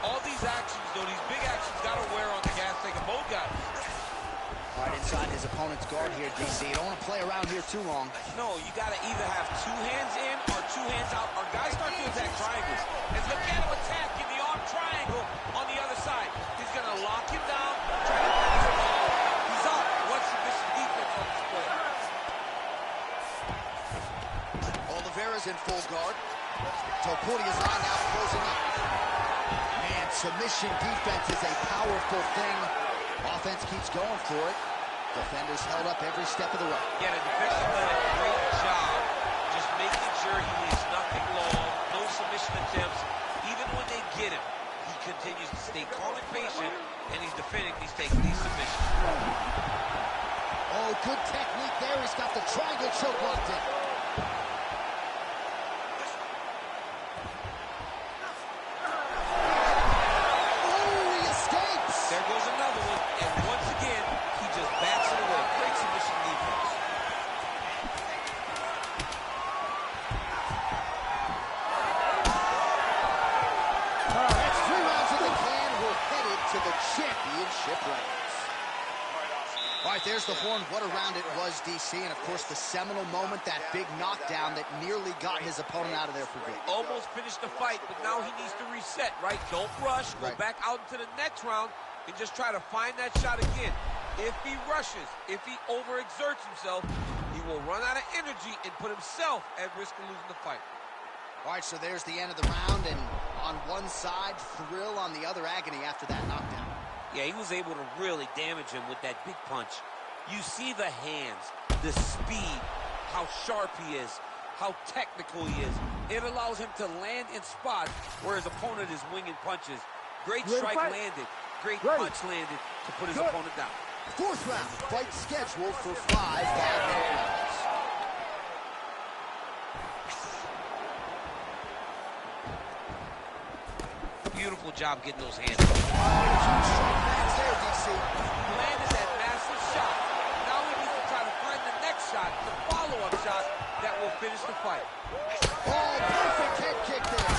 All these actions, though, these big actions got to wear on the gas tank of both guys. All right, inside his opponent's guard here, DC. You don't want to play around here too long. No, you got to either have 2 hands in or 2 hands out. Our guys start to attack triangles. And look at him attacking the arm triangle on the other side. He's going to lock him down, try to pass him off. He's up. What's submission defense on this play? Oliveira's in full guard. Topuria's line now closing up. Man, submission defense is a powerful thing. Offense keeps going for it. Defenders held up every step of the way. Yeah, the defensive done a great job just making sure he leaves nothing long, no submission attempts. Even when they get him, he continues to stay calm and patient, and he's defending, he's taking these submissions. Oh, good technique there. He's got the triangle choke locked in. All right, there's the horn. What a round it was, DC. And, of course, the seminal moment, that big knockdown that nearly got his opponent out of there for good. Almost finished the fight, but now he needs to reset, right? Don't rush. Go back out into the next round and just try to find that shot again. If he rushes, if he overexerts himself, he will run out of energy and put himself at risk of losing the fight. All right, so there's the end of the round, and on one side, thrill, on the other, agony after that knockdown. Yeah, he was able to really damage him with that big punch. You see the hands, the speed, how sharp he is, how technical he is. It allows him to land in spots where his opponent is winging punches. Great strike landed, great punch landed to put his opponent down. 4th round, fight scheduled for 5 5-minute rounds. Beautiful job getting those hands. There, DC. Landed that massive shot. Now we need to try to find the next shot, the follow-up shot that will finish the fight. Oh, perfect head kick there.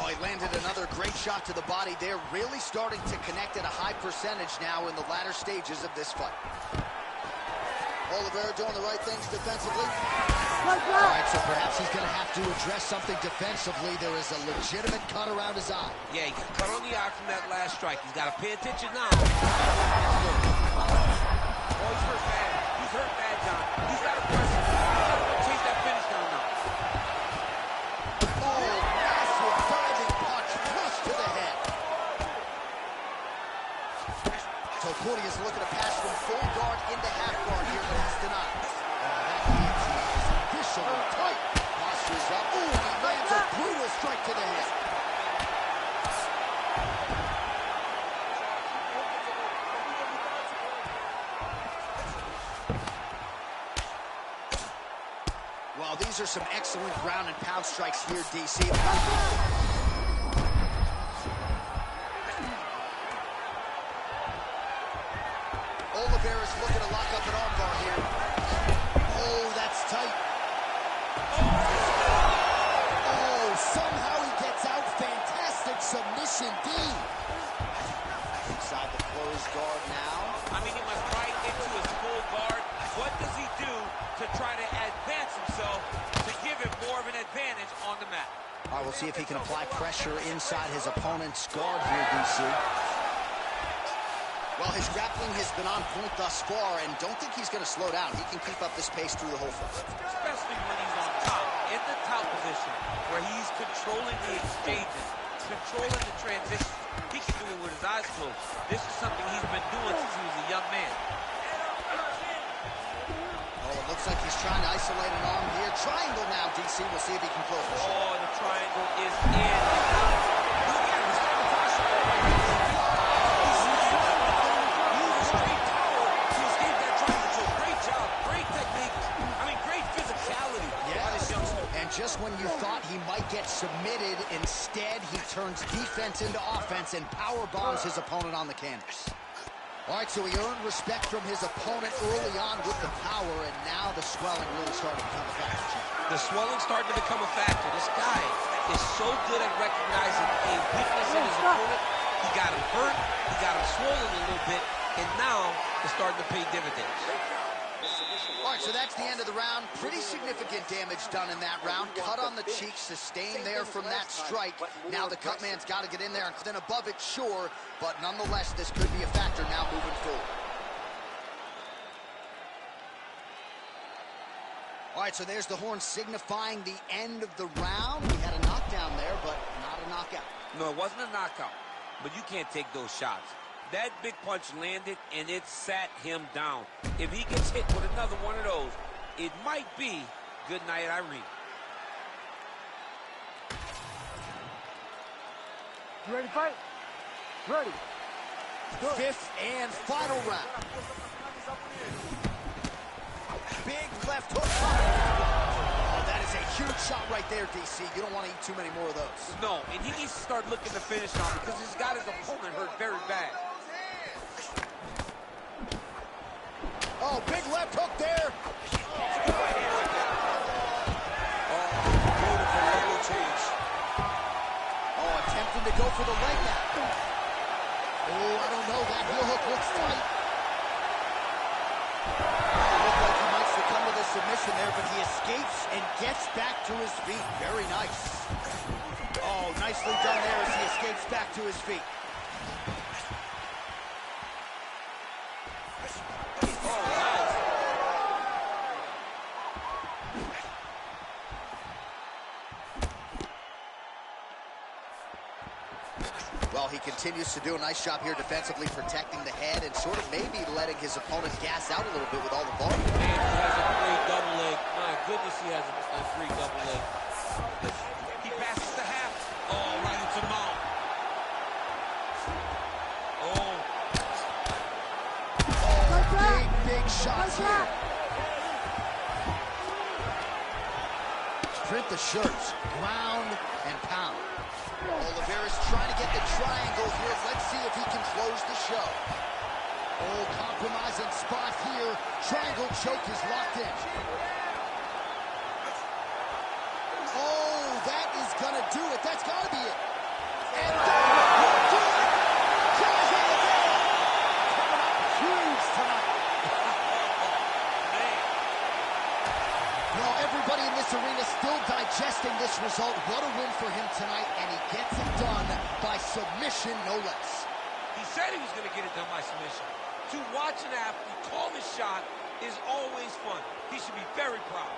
Oh, he landed another great shot to the body there. Really starting to connect at a high percentage now in the latter stages of this fight. Oliveira doing the right things defensively. All right, so perhaps he's going to have to address something defensively. There is a legitimate cut around his eye. Yeah, he got cut on the eye from that last strike. He's got to pay attention now. Oh, he's hurt bad. He's hurt bad, John. He's got to press him. He's got to chase that finish down now. Oh, massive diving punch, flush to the head. Topuria is looking to pass from full guard into half guard here, but he's denied. Tight. Postures up. Ooh, he lands a brutal strike to the head. Well, these are some excellent ground and pound strikes here, DC. Oliveira's looking to lock up an armbar here. Oh, that's tight. Oh, somehow he gets out. Fantastic submission D. Inside the closed guard now. I mean, he went right into his full guard. What does he do to try to advance himself to give him more of an advantage on the mat? All right, we'll see if he can apply pressure inside his opponent's guard here, DC. Well, his grappling has been on point thus far, and don't think he's going to slow down. He can keep up this pace through the whole fight. Especially when he's on top, in the top position, where he's controlling the exchanges, controlling the transition. He can do it with his eyes closed. This is something he's been doing since he was a young man. Oh, it looks like he's trying to isolate an arm here. Triangle now, DC. We'll see if he can close the shot. Oh, the triangle is in. Look at him. He's got the pressure. Just when you thought he might get submitted, instead he turns defense into offense and power bombs his opponent on the canvas. All right, so he earned respect from his opponent early on with the power, and now the swelling really started to become a factor. The swelling starting to become a factor. This guy is so good at recognizing a weakness in his opponent. He got him hurt, he got him swollen a little bit, and now it's starting to pay dividends. All right, so that's the end of the round. Pretty significant damage done in that round. Cut on the cheek, sustained there from that strike. Now the cut man's got to get in there and then above it, sure, but nonetheless, this could be a factor now moving forward. All right, so there's the horn signifying the end of the round. We had a knockdown there, but not a knockout. No, it wasn't a knockout, but you can't take those shots. That big punch landed, and it sat him down. If he gets hit with another one of those, it might be good night, Irene. You ready to fight? Ready. Fifth and final round. Big left hook. Oh, that is a huge shot right there, DC. You don't want to eat too many more of those. No, and he needs to start looking to finish on because he's got his opponent hurt very bad. Oh, big left hook there. Oh, beautiful level change. Oh, attempting to go for the leg now. Oh, I don't know. That heel hook looks tight. Looked like he might succumb to the submission there, but he escapes and gets back to his feet. Very nice. Oh, nicely done there as he escapes back to his feet. Well, he continues to do a nice job here defensively, protecting the head and sort of maybe letting his opponent gas out a little bit with all the volume. Man, he has a great double leg. My goodness, he has a great double leg. He passes the half. Oh, right into the mouth. Big shots here. Print the shirts, ground and pound. Oliveira's trying to get the triangle here. Let's see if he can close the show. Oh, compromising spot here. Triangle choke is locked in. Oh, that is gonna do it. That's gotta be it. And that will do it. Charles Oliveira coming up huge tonight. Well, everybody in this arena still digesting this result. What a win for him tonight, and he gets it done by submission, no less. He said he was going to get it done by submission. To watch an athlete call the shot is always fun. He should be very proud.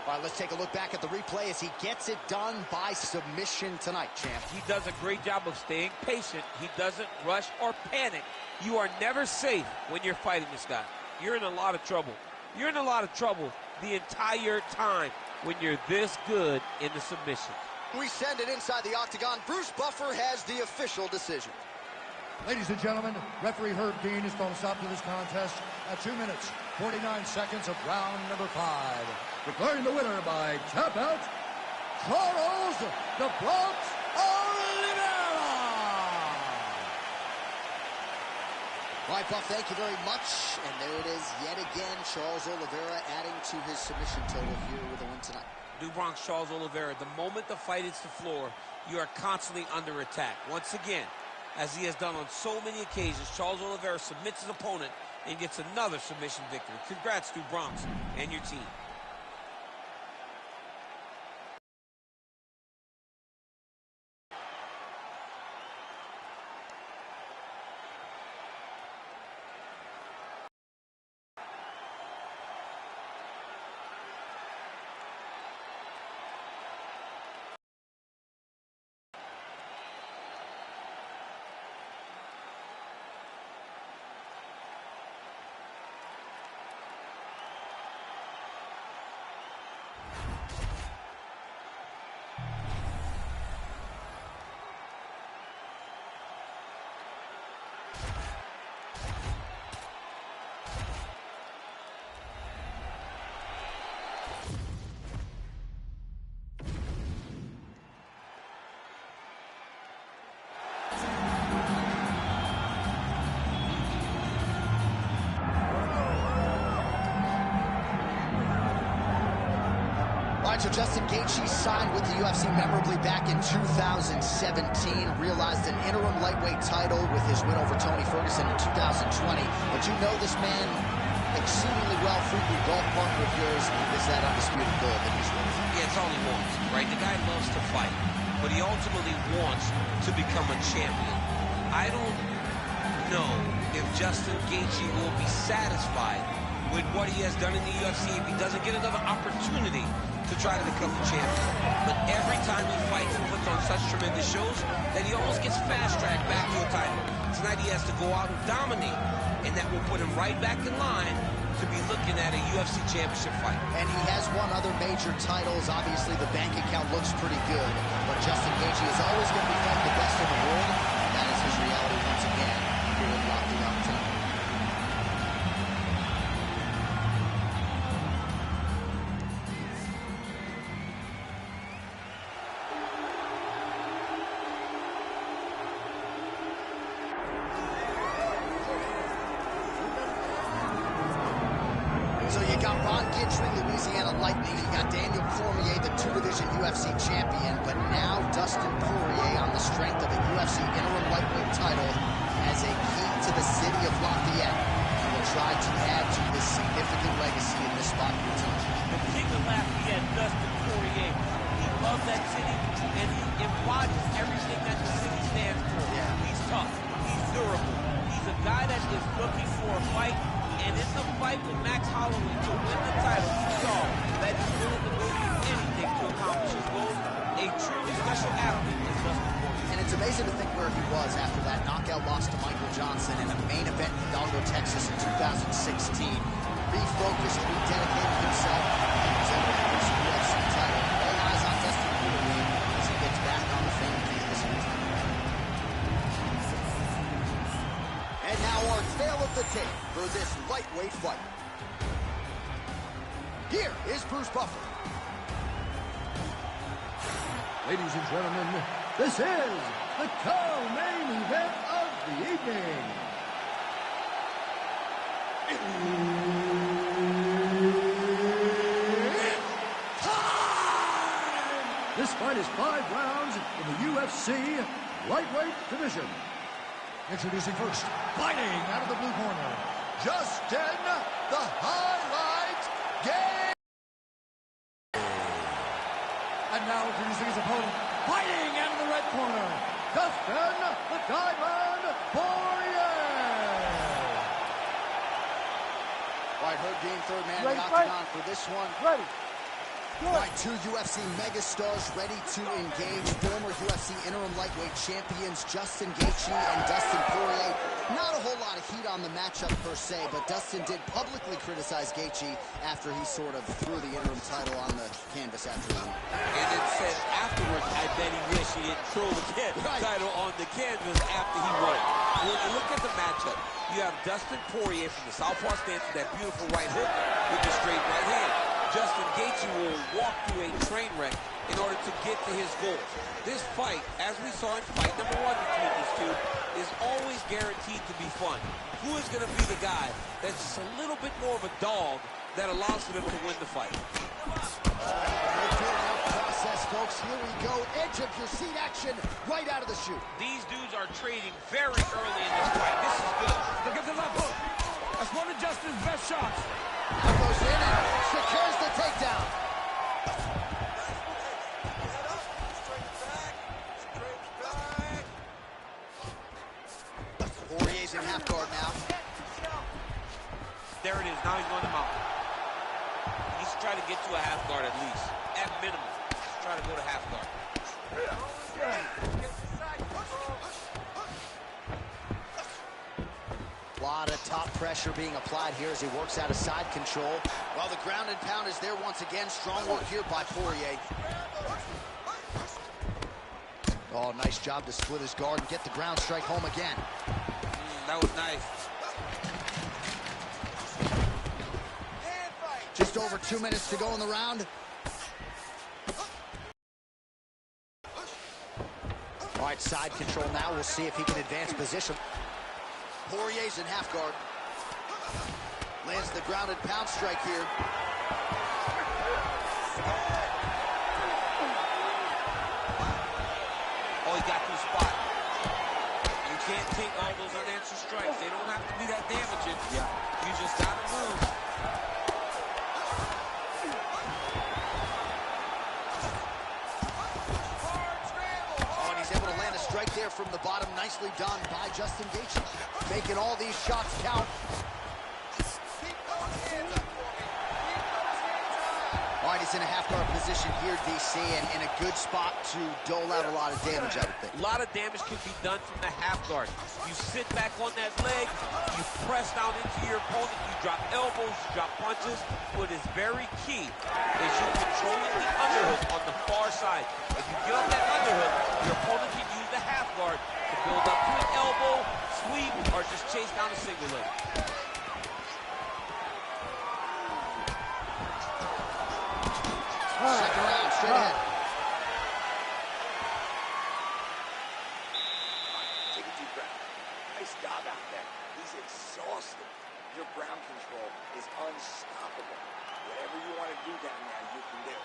All right, let's take a look back at the replay as he gets it done by submission tonight, champ. He does a great job of staying patient. He doesn't rush or panic. You are never safe when you're fighting this guy. You're in a lot of trouble. You're in a lot of trouble the entire time when you're this good in the submission. We send it inside the octagon. Bruce Buffer has the official decision. Ladies and gentlemen, referee Herb Dean has called a stop to this contest at 2 minutes, 49 seconds of round number 5. Declaring the winner by tap out, Charles "The Bronx" Oliveira. All right, Buff, thank you very much. And there it is yet again. Charles Oliveira adding to his submission total here with a win tonight. New Bronx Charles Oliveira, the moment the fight hits the floor, you are constantly under attack. Once again, as he has done on so many occasions, Charles Oliveira submits his opponent and gets another submission victory. Congrats, New Bronx, and your team. All right, so Justin Gaethje signed with the UFC memorably back in 2017, realized an interim lightweight title with his win over Tony Ferguson in 2020. But you know this man exceedingly well, frequent golf partner of yours, is that undisputed gold that he's with. Yeah, it's all he wants, right? The guy loves to fight, but he ultimately wants to become a champion. I don't know if Justin Gaethje will be satisfied with what he has done in the UFC if he doesn't get another opportunity to try to become the champion. But every time he fights and puts on such tremendous shows that he almost gets fast-tracked back to a title. Tonight he has to go out and dominate, and that will put him right back in line to be looking at a UFC championship fight. And he has won other major titles. Obviously, the bank account looks pretty good, but Justin Gaethje is always going to be fighting the best in the world. That is his reality once again here in Lock the Rock tonight. So you got Ron Gitry, Louisiana Lightning. You got Daniel Cormier, the two-division UFC champion. But now Dustin Poirier, on the strength of a UFC interim lightweight title, has a key to the city of Lafayette and will try to add to this significant legacy in this spot for tonight. The king of Lafayette, Dustin Poirier. He loves that city, and he embodies everything that the city stands for. Yeah. He's tough. He's durable. He's a guy that is looking for a fight. And in the fight with Max Holloway to win the title, you saw that he's willing to go through anything to accomplish his goals. A truly special athlete is Dustin Poirier. And it's amazing to think where he was after that knockout loss to Michael Johnson in a main event in Hidalgo, Texas in 2016. Refocused, rededicated himself, and was able to win his UFC title. All eyes on Dustin Poirier as he gets back on the fame canvas here tonight. And now our tale of the tape for this lightweight fight. Here is Bruce Buffer. Ladies and gentlemen, this is the co-main event of the evening. It's time! This fight is 5 rounds in the UFC lightweight division. Introducing first, fighting out of the blue corner, Justin the Highlight Gaethje. And now introducing his opponent, fighting out of the red corner, Dustin the Diamond Poirier. All right, Herb Dean, third man in Ready the to fight? octagon for this one. Ready. All right, two UFC megastars ready to engage. Former UFC interim lightweight champions Justin Gaethje and Dustin Poirier. Not a whole lot of heat on the matchup per se, but Dustin did publicly criticize Gaethje after he sort of threw the interim title on the canvas after the win. And then said afterwards, I bet he wished he didn't throw the title on the canvas after he won. When you look at the matchup, you have Dustin Poirier from the southpaw stance with that beautiful right hook with the straight right hand. Justin Gaethje will walk through a train wreck in order to get to his goals. This fight, as we saw in fight number 1 between these two, is always guaranteed to be fun. Who is going to be the guy that's just a little bit more of a dog that allows for them to win the fight? Process, folks. Here we go. Edge of your seat action right out of the chute. These dudes are trading very early in this fight. This is good. Look at the left hook. That's one of Justin's best shots. Now goes in and secures the takedown. Poirier's in half guard now. There it is. Now he's going to mount. He's trying to get to a half guard at least. At minimum. He's trying to go to half guard. A lot of top pressure being applied here as he works out of side control. Well, the ground and pound is there once again. Strong work here by Poirier. Oh, nice job to split his guard and get the ground strike home again. That was nice. Just over 2 minutes to go in the round. All right, side control now. We'll see if he can advance position. Poirier's in half guard. Lands the grounded pound strike here. can't take all those unanswered strikes. They don't have to be that damaging. Yeah. You just got to move. Oh, and he's able to land a strike there from the bottom. Nicely done by Justin Gaethje. Making all these shots count. Keep those hands up for me. Keep those hands up. All right, he's in a half-guard position here, DC, and in a good spot to dole out a lot of damage, I would think. A lot of damage can be done from the half guard. You sit back on that leg, you press down into your opponent, you drop elbows, you drop punches. What is very key is you controlling the underhook on the far side. If you get on that underhook, your opponent can use the half guard to build up to an elbow, sweep, or just chase down a single leg. Second round, straight ahead. Take a deep breath. Nice job out there. He's exhausted. Your ground control is unstoppable. Whatever you want to do down there, you can do.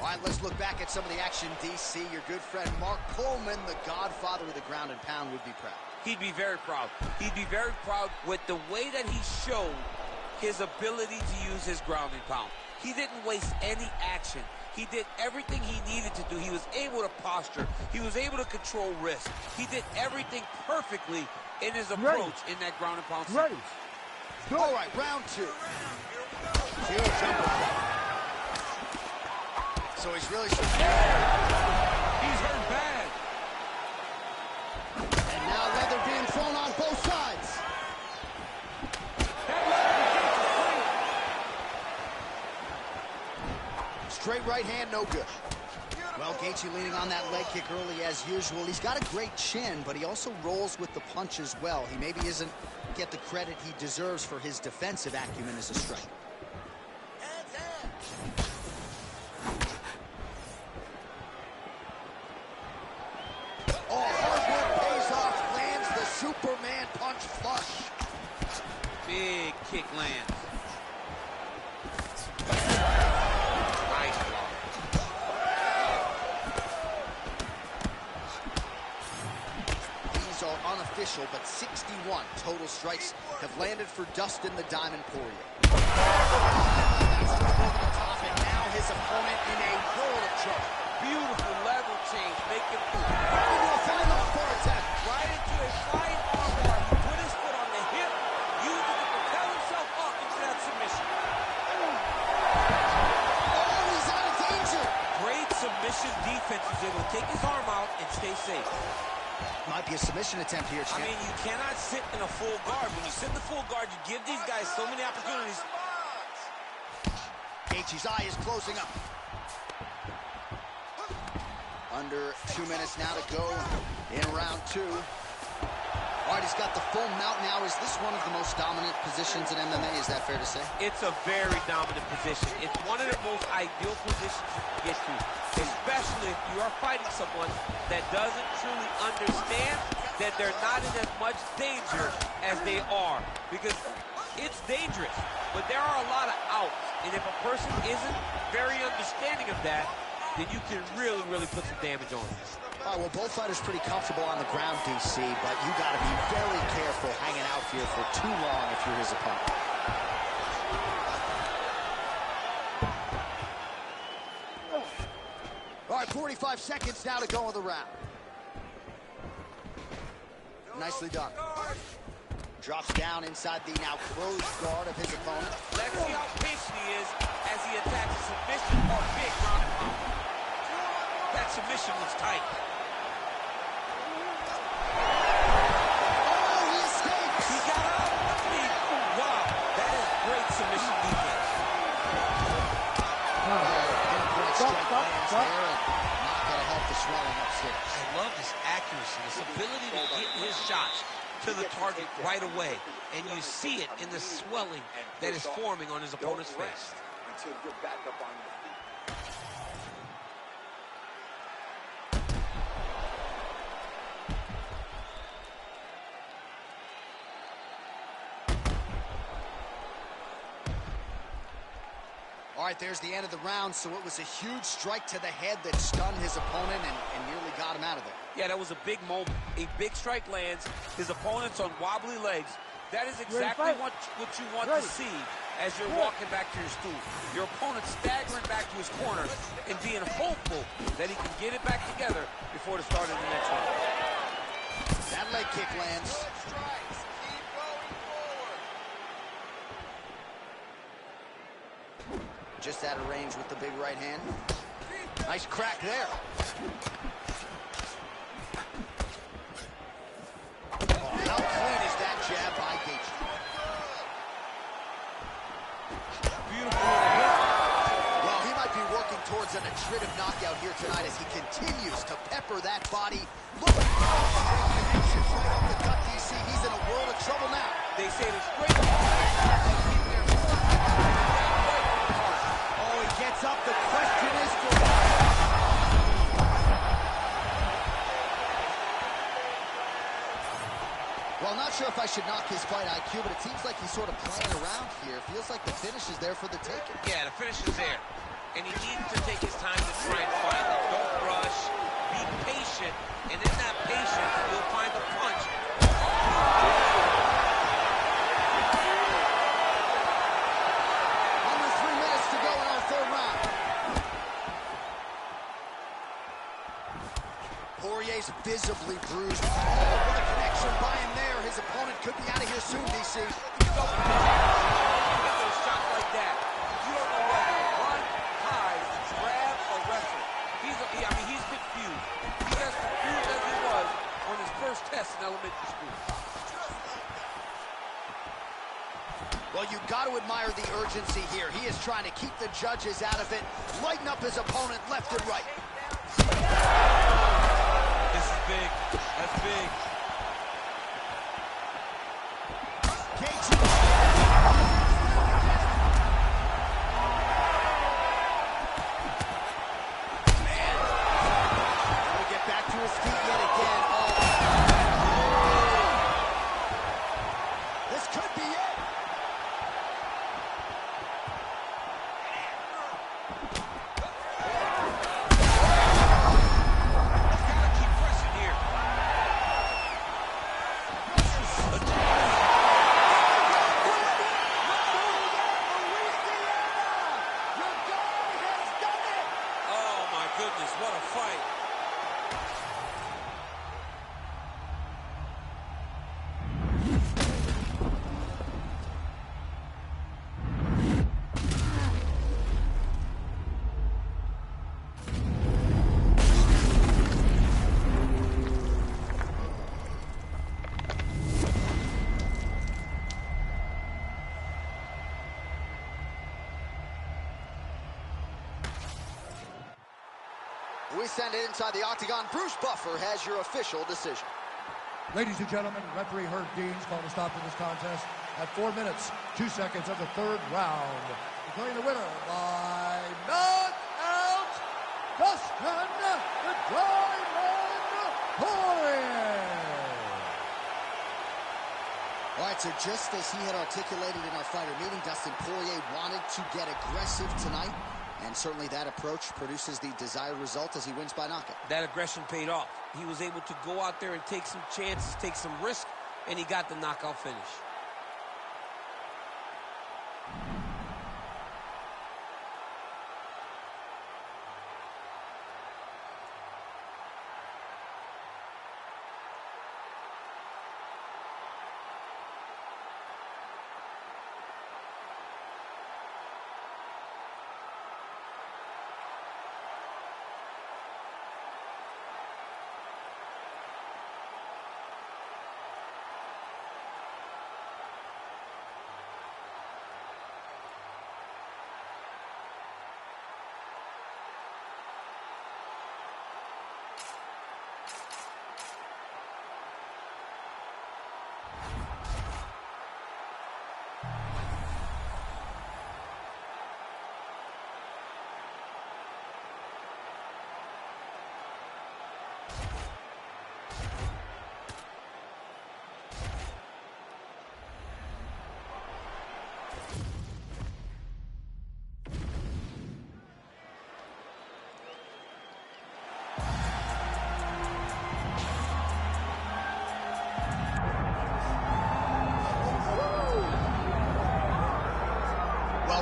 All right, let's look back at some of the action, DC. Your good friend Mark Coleman, the godfather of the ground and pound, would be proud. He'd be very proud. He'd be very proud with the way that he showed his ability to use his ground and pound. He didn't waste any action. He did everything he needed to do. He was able to posture. He was able to control risk. He did everything perfectly in his approach in that ground and pound. Ready. All right, round two. Huge jumper. So he's really... He's hurt bad. And now leather being thrown on both sides. Straight right hand, no good. Well, Gaethje leaning on that leg kick early as usual. He's got a great chin, but he also rolls with the punch as well. He maybe isn't get the credit he deserves for his defensive acumen as a striker. Oh, hard work pays off. Lands the Superman punch flush. Big kick lands. Unofficial, but 61 total strikes have landed for Dustin the Diamond Poirier. That's over the top, and now his opponent in a world of trouble. Beautiful level change, making Flying off for attack. right into a flying armbar. He put his foot on the hip, used it to propel himself up into that submission. Oh, he's out of danger. Great submission defense. He's able to take his arm out and stay safe. Might be a submission attempt here, champ. I mean, you cannot sit in a full guard. When you sit in the full guard, you give these guys so many opportunities. Gaethje's eye is closing up. Under 2 minutes now to go in round two. All right, he's got the full mount now. Is this one of the most dominant positions in MMA? Is that fair to say? It's a very dominant position. It's one of the most ideal positions you can get to, especially if you are fighting someone that doesn't truly understand that they're not in as much danger as they are. Because it's dangerous, but there are a lot of outs. And if a person isn't very understanding of that, then you can really, really put some damage on them. All right, well, both fighters pretty comfortable on the ground, DC, but you got to be very careful hanging out here for too long if you're his opponent. All right, 45 seconds now to go in the round. Nicely done. Drops down inside the now closed guard of his opponent. Let's see how patient he is as he attacks a submission or big ground and pound. That submission was tight. Oh, he escapes! He got out. Wow, that is great submission defense. Pinpoint strike lands there, and not going to help the swelling upstairs. I love his accuracy, this ability to get his shots to the target right away. And you see it in the swelling that is forming on his opponent's face. Until you're back up on your feet. All right, there's the end of the round, so it was a huge strike to the head that stunned his opponent and nearly got him out of there. Yeah, that was a big moment. A big strike lands. His opponent's on wobbly legs. That is exactly what you want to see as you're walking back to your stool. Your opponent staggering back to his corner and being hopeful that he can get it back together before the start of the next round. That leg kick lands. Good strikes. Keep going forward. Just out of range with the big right hand. Nice crack there. How clean is that jab by Gaethje? Beautiful little hit. Well, he might be working towards an attritive knockout here tonight as he continues to pepper that body. Look at connections right off the gut, DC. He's in a world of trouble now. They say the straight. Oh, he gets up. The question is for... Well, not sure if I should knock his fight IQ, but it seems like he's sort of playing around here. Feels like the finish is there for the taking. Yeah, the finish is there. And he needs to take his time to try and find it. Don't rush. Be patient. And in that patience, you'll find the punch. Under 3 minutes to go in our third round. Poirier's visibly bruised. Oh, what a connection by him there. His opponent could be out of here soon, DC. Shot like that. You don't know whether to run, hide, grab, or wrestle. He's confused. He's as confused as he was on his first test in elementary school. Well, you got to admire the urgency here. He is trying to keep the judges out of it, lighten up his opponent left and right. This is big. That's big. Gaethje. Man. Trying to get back to his feet yet again. Oh. This could be it. Gotta keep pressing here. Oh my goodness, what a fight. We send it inside the octagon. Bruce Buffer has your official decision. Ladies and gentlemen, referee Herb Deans called a stop to this contest at 4 minutes, 2 seconds of the third round. Declaring the winner by knockout, Dustin the Diamond Poirier. All right, so just as he had articulated in our fighter meeting, Dustin Poirier wanted to get aggressive tonight, and certainly that approach produces the desired result as he wins by knockout. That aggression paid off. He was able to go out there and take some chances, take some risk, and he got the knockout finish.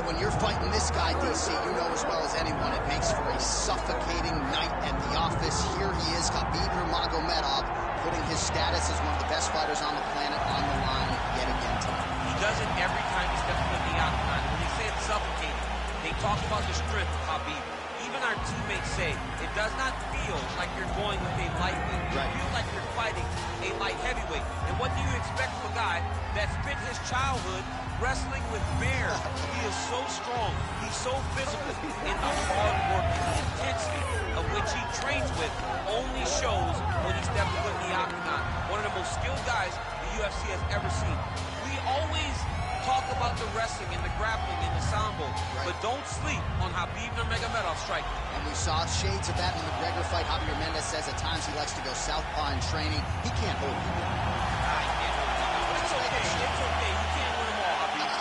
Well, when you're fighting this guy, DC, you know as well as anyone, it makes for a suffocating night at the office. Here he is, Khabib Nurmagomedov, putting his status as one of the best fighters on the planet on the line yet again tonight. He does it every time he steps foot in the octagon. When they say it's suffocating, they talk about the strength of Khabib. Even our teammates say it does not feel like you're going with a lightweight. It feels like you're fighting a light heavyweight. And what do you expect from a guy that spent his childhood wrestling with bears? He is so strong. He's so physical. And the hard work and the intensity of which he trains with only shows when he steps foot in the octagon. One of the most skilled guys the UFC has ever seen. We always talk about the wrestling and the grappling and the sambo, but don't sleep on Khabib Nurmagomedov's striking. And we saw shades of that in the McGregor fight. Javier Mendez says at times he likes to go southpaw in training. He can't hold you down. He can't hold you down. But it's okay. It's okay. You can't win them all, Khabib.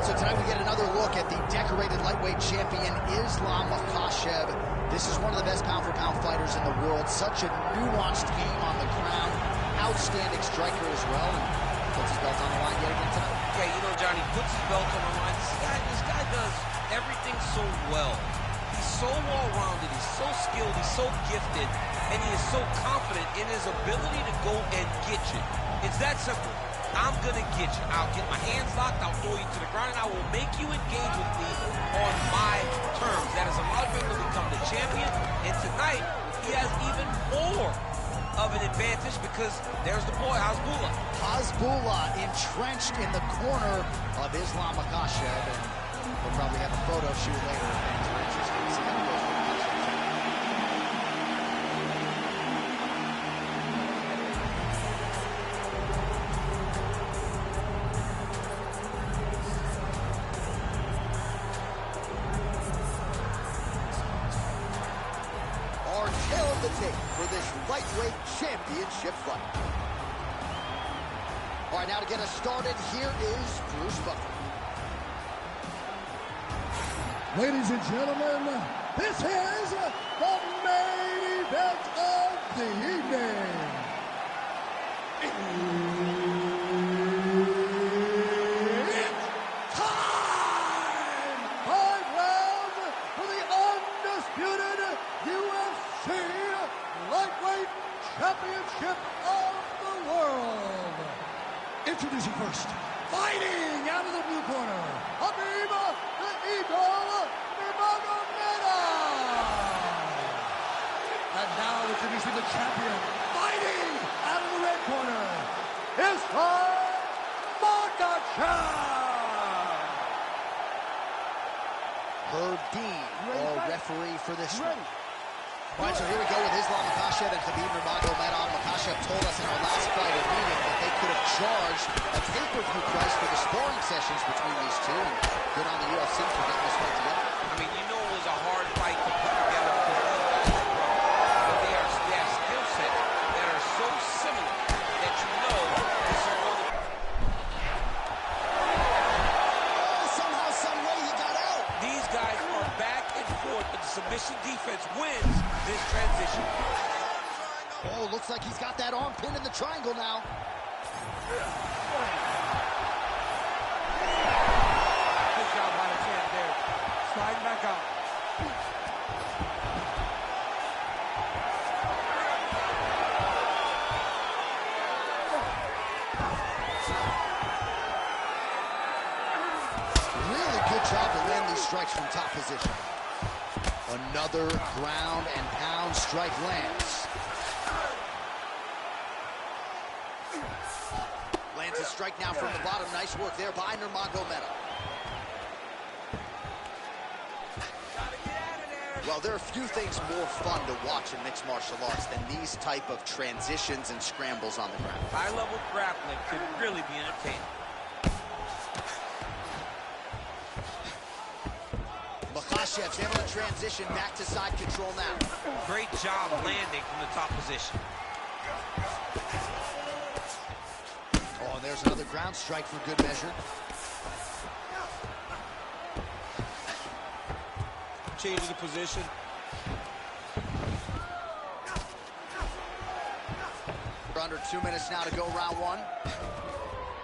So tonight we get another look at the decorated lightweight champion, Islam Makhachev. This is one of the best pound-for-pound fighters in the world. Such a nuanced game on the ground. Outstanding striker as well. And puts his belt on the line yet again tonight. Yeah, you know, Johnny, puts his belt on the line. This guy does everything so well. He's so well-rounded. He's so skilled. He's so gifted. And he is so confident in his ability to go and get you. It's that simple. I'm going to get you. I'll get my hands locked. I'll throw you to the ground, and I will make you engage with me on my terms. That has allowed him to become the champion. And tonight, he has even more of an advantage because there's the boy, Hasbullah. Hasbullah entrenched in the corner of Islam Makhachev. And we'll probably have a photo shoot later if fans are interested to see how it goes for Makhachev. The tape for this lightweight championship fight. All right, now to get us started, here is Bruce Buffer. Ladies and gentlemen, this is the main event of the evening. It's time! 5 rounds for the undisputed UFC Lightweight Championship of the world. Introducing first, fighting out of the blue corner, Khabib the Eagle Nurmagomedov. And now introducing the champion, fighting out of the red corner, Islam Makhachev. Herb Dean, our referee for this one. All right, so here we go with Islam Makhachev and Khabib Nurmagomedov. Makhachev told us in our last fight at meeting that they could have charged a pay-per-view price for the sparring sessions between these two. And good on the UFC for getting this fight together. I mean, you know it was a hard fight to put together because these guys are pro. But they have skill sets that are so similar that you know this is going to... Somehow, some way he got out. These guys are back and forth, but the submission defense wins this transition. Oh, looks like he's got that arm pinned in the triangle now. Good job by the champ there. Sliding back out. Really good job to land these strikes from top position. Another ground and pound strike lands. Lands a strike now from the bottom. Nice work there by Nurmagomedov. Well, there are few things more fun to watch in mixed martial arts than these type of transitions and scrambles on the ground. High-level grappling could really be entertaining. Makhachev's able to transition back to side control now. Great job landing from the top position. there's another ground strike for good measure. Changing the position. We're under 2 minutes now to go round one.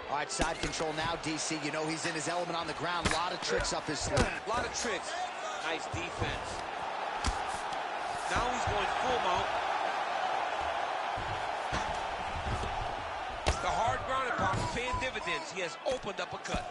All right, side control now, DC. You know he's in his element on the ground. A lot of tricks up his sleeve. A lot of tricks. Nice defense. Now he's going full mount. The hard ground and pound is paying dividends. He has opened up a cut.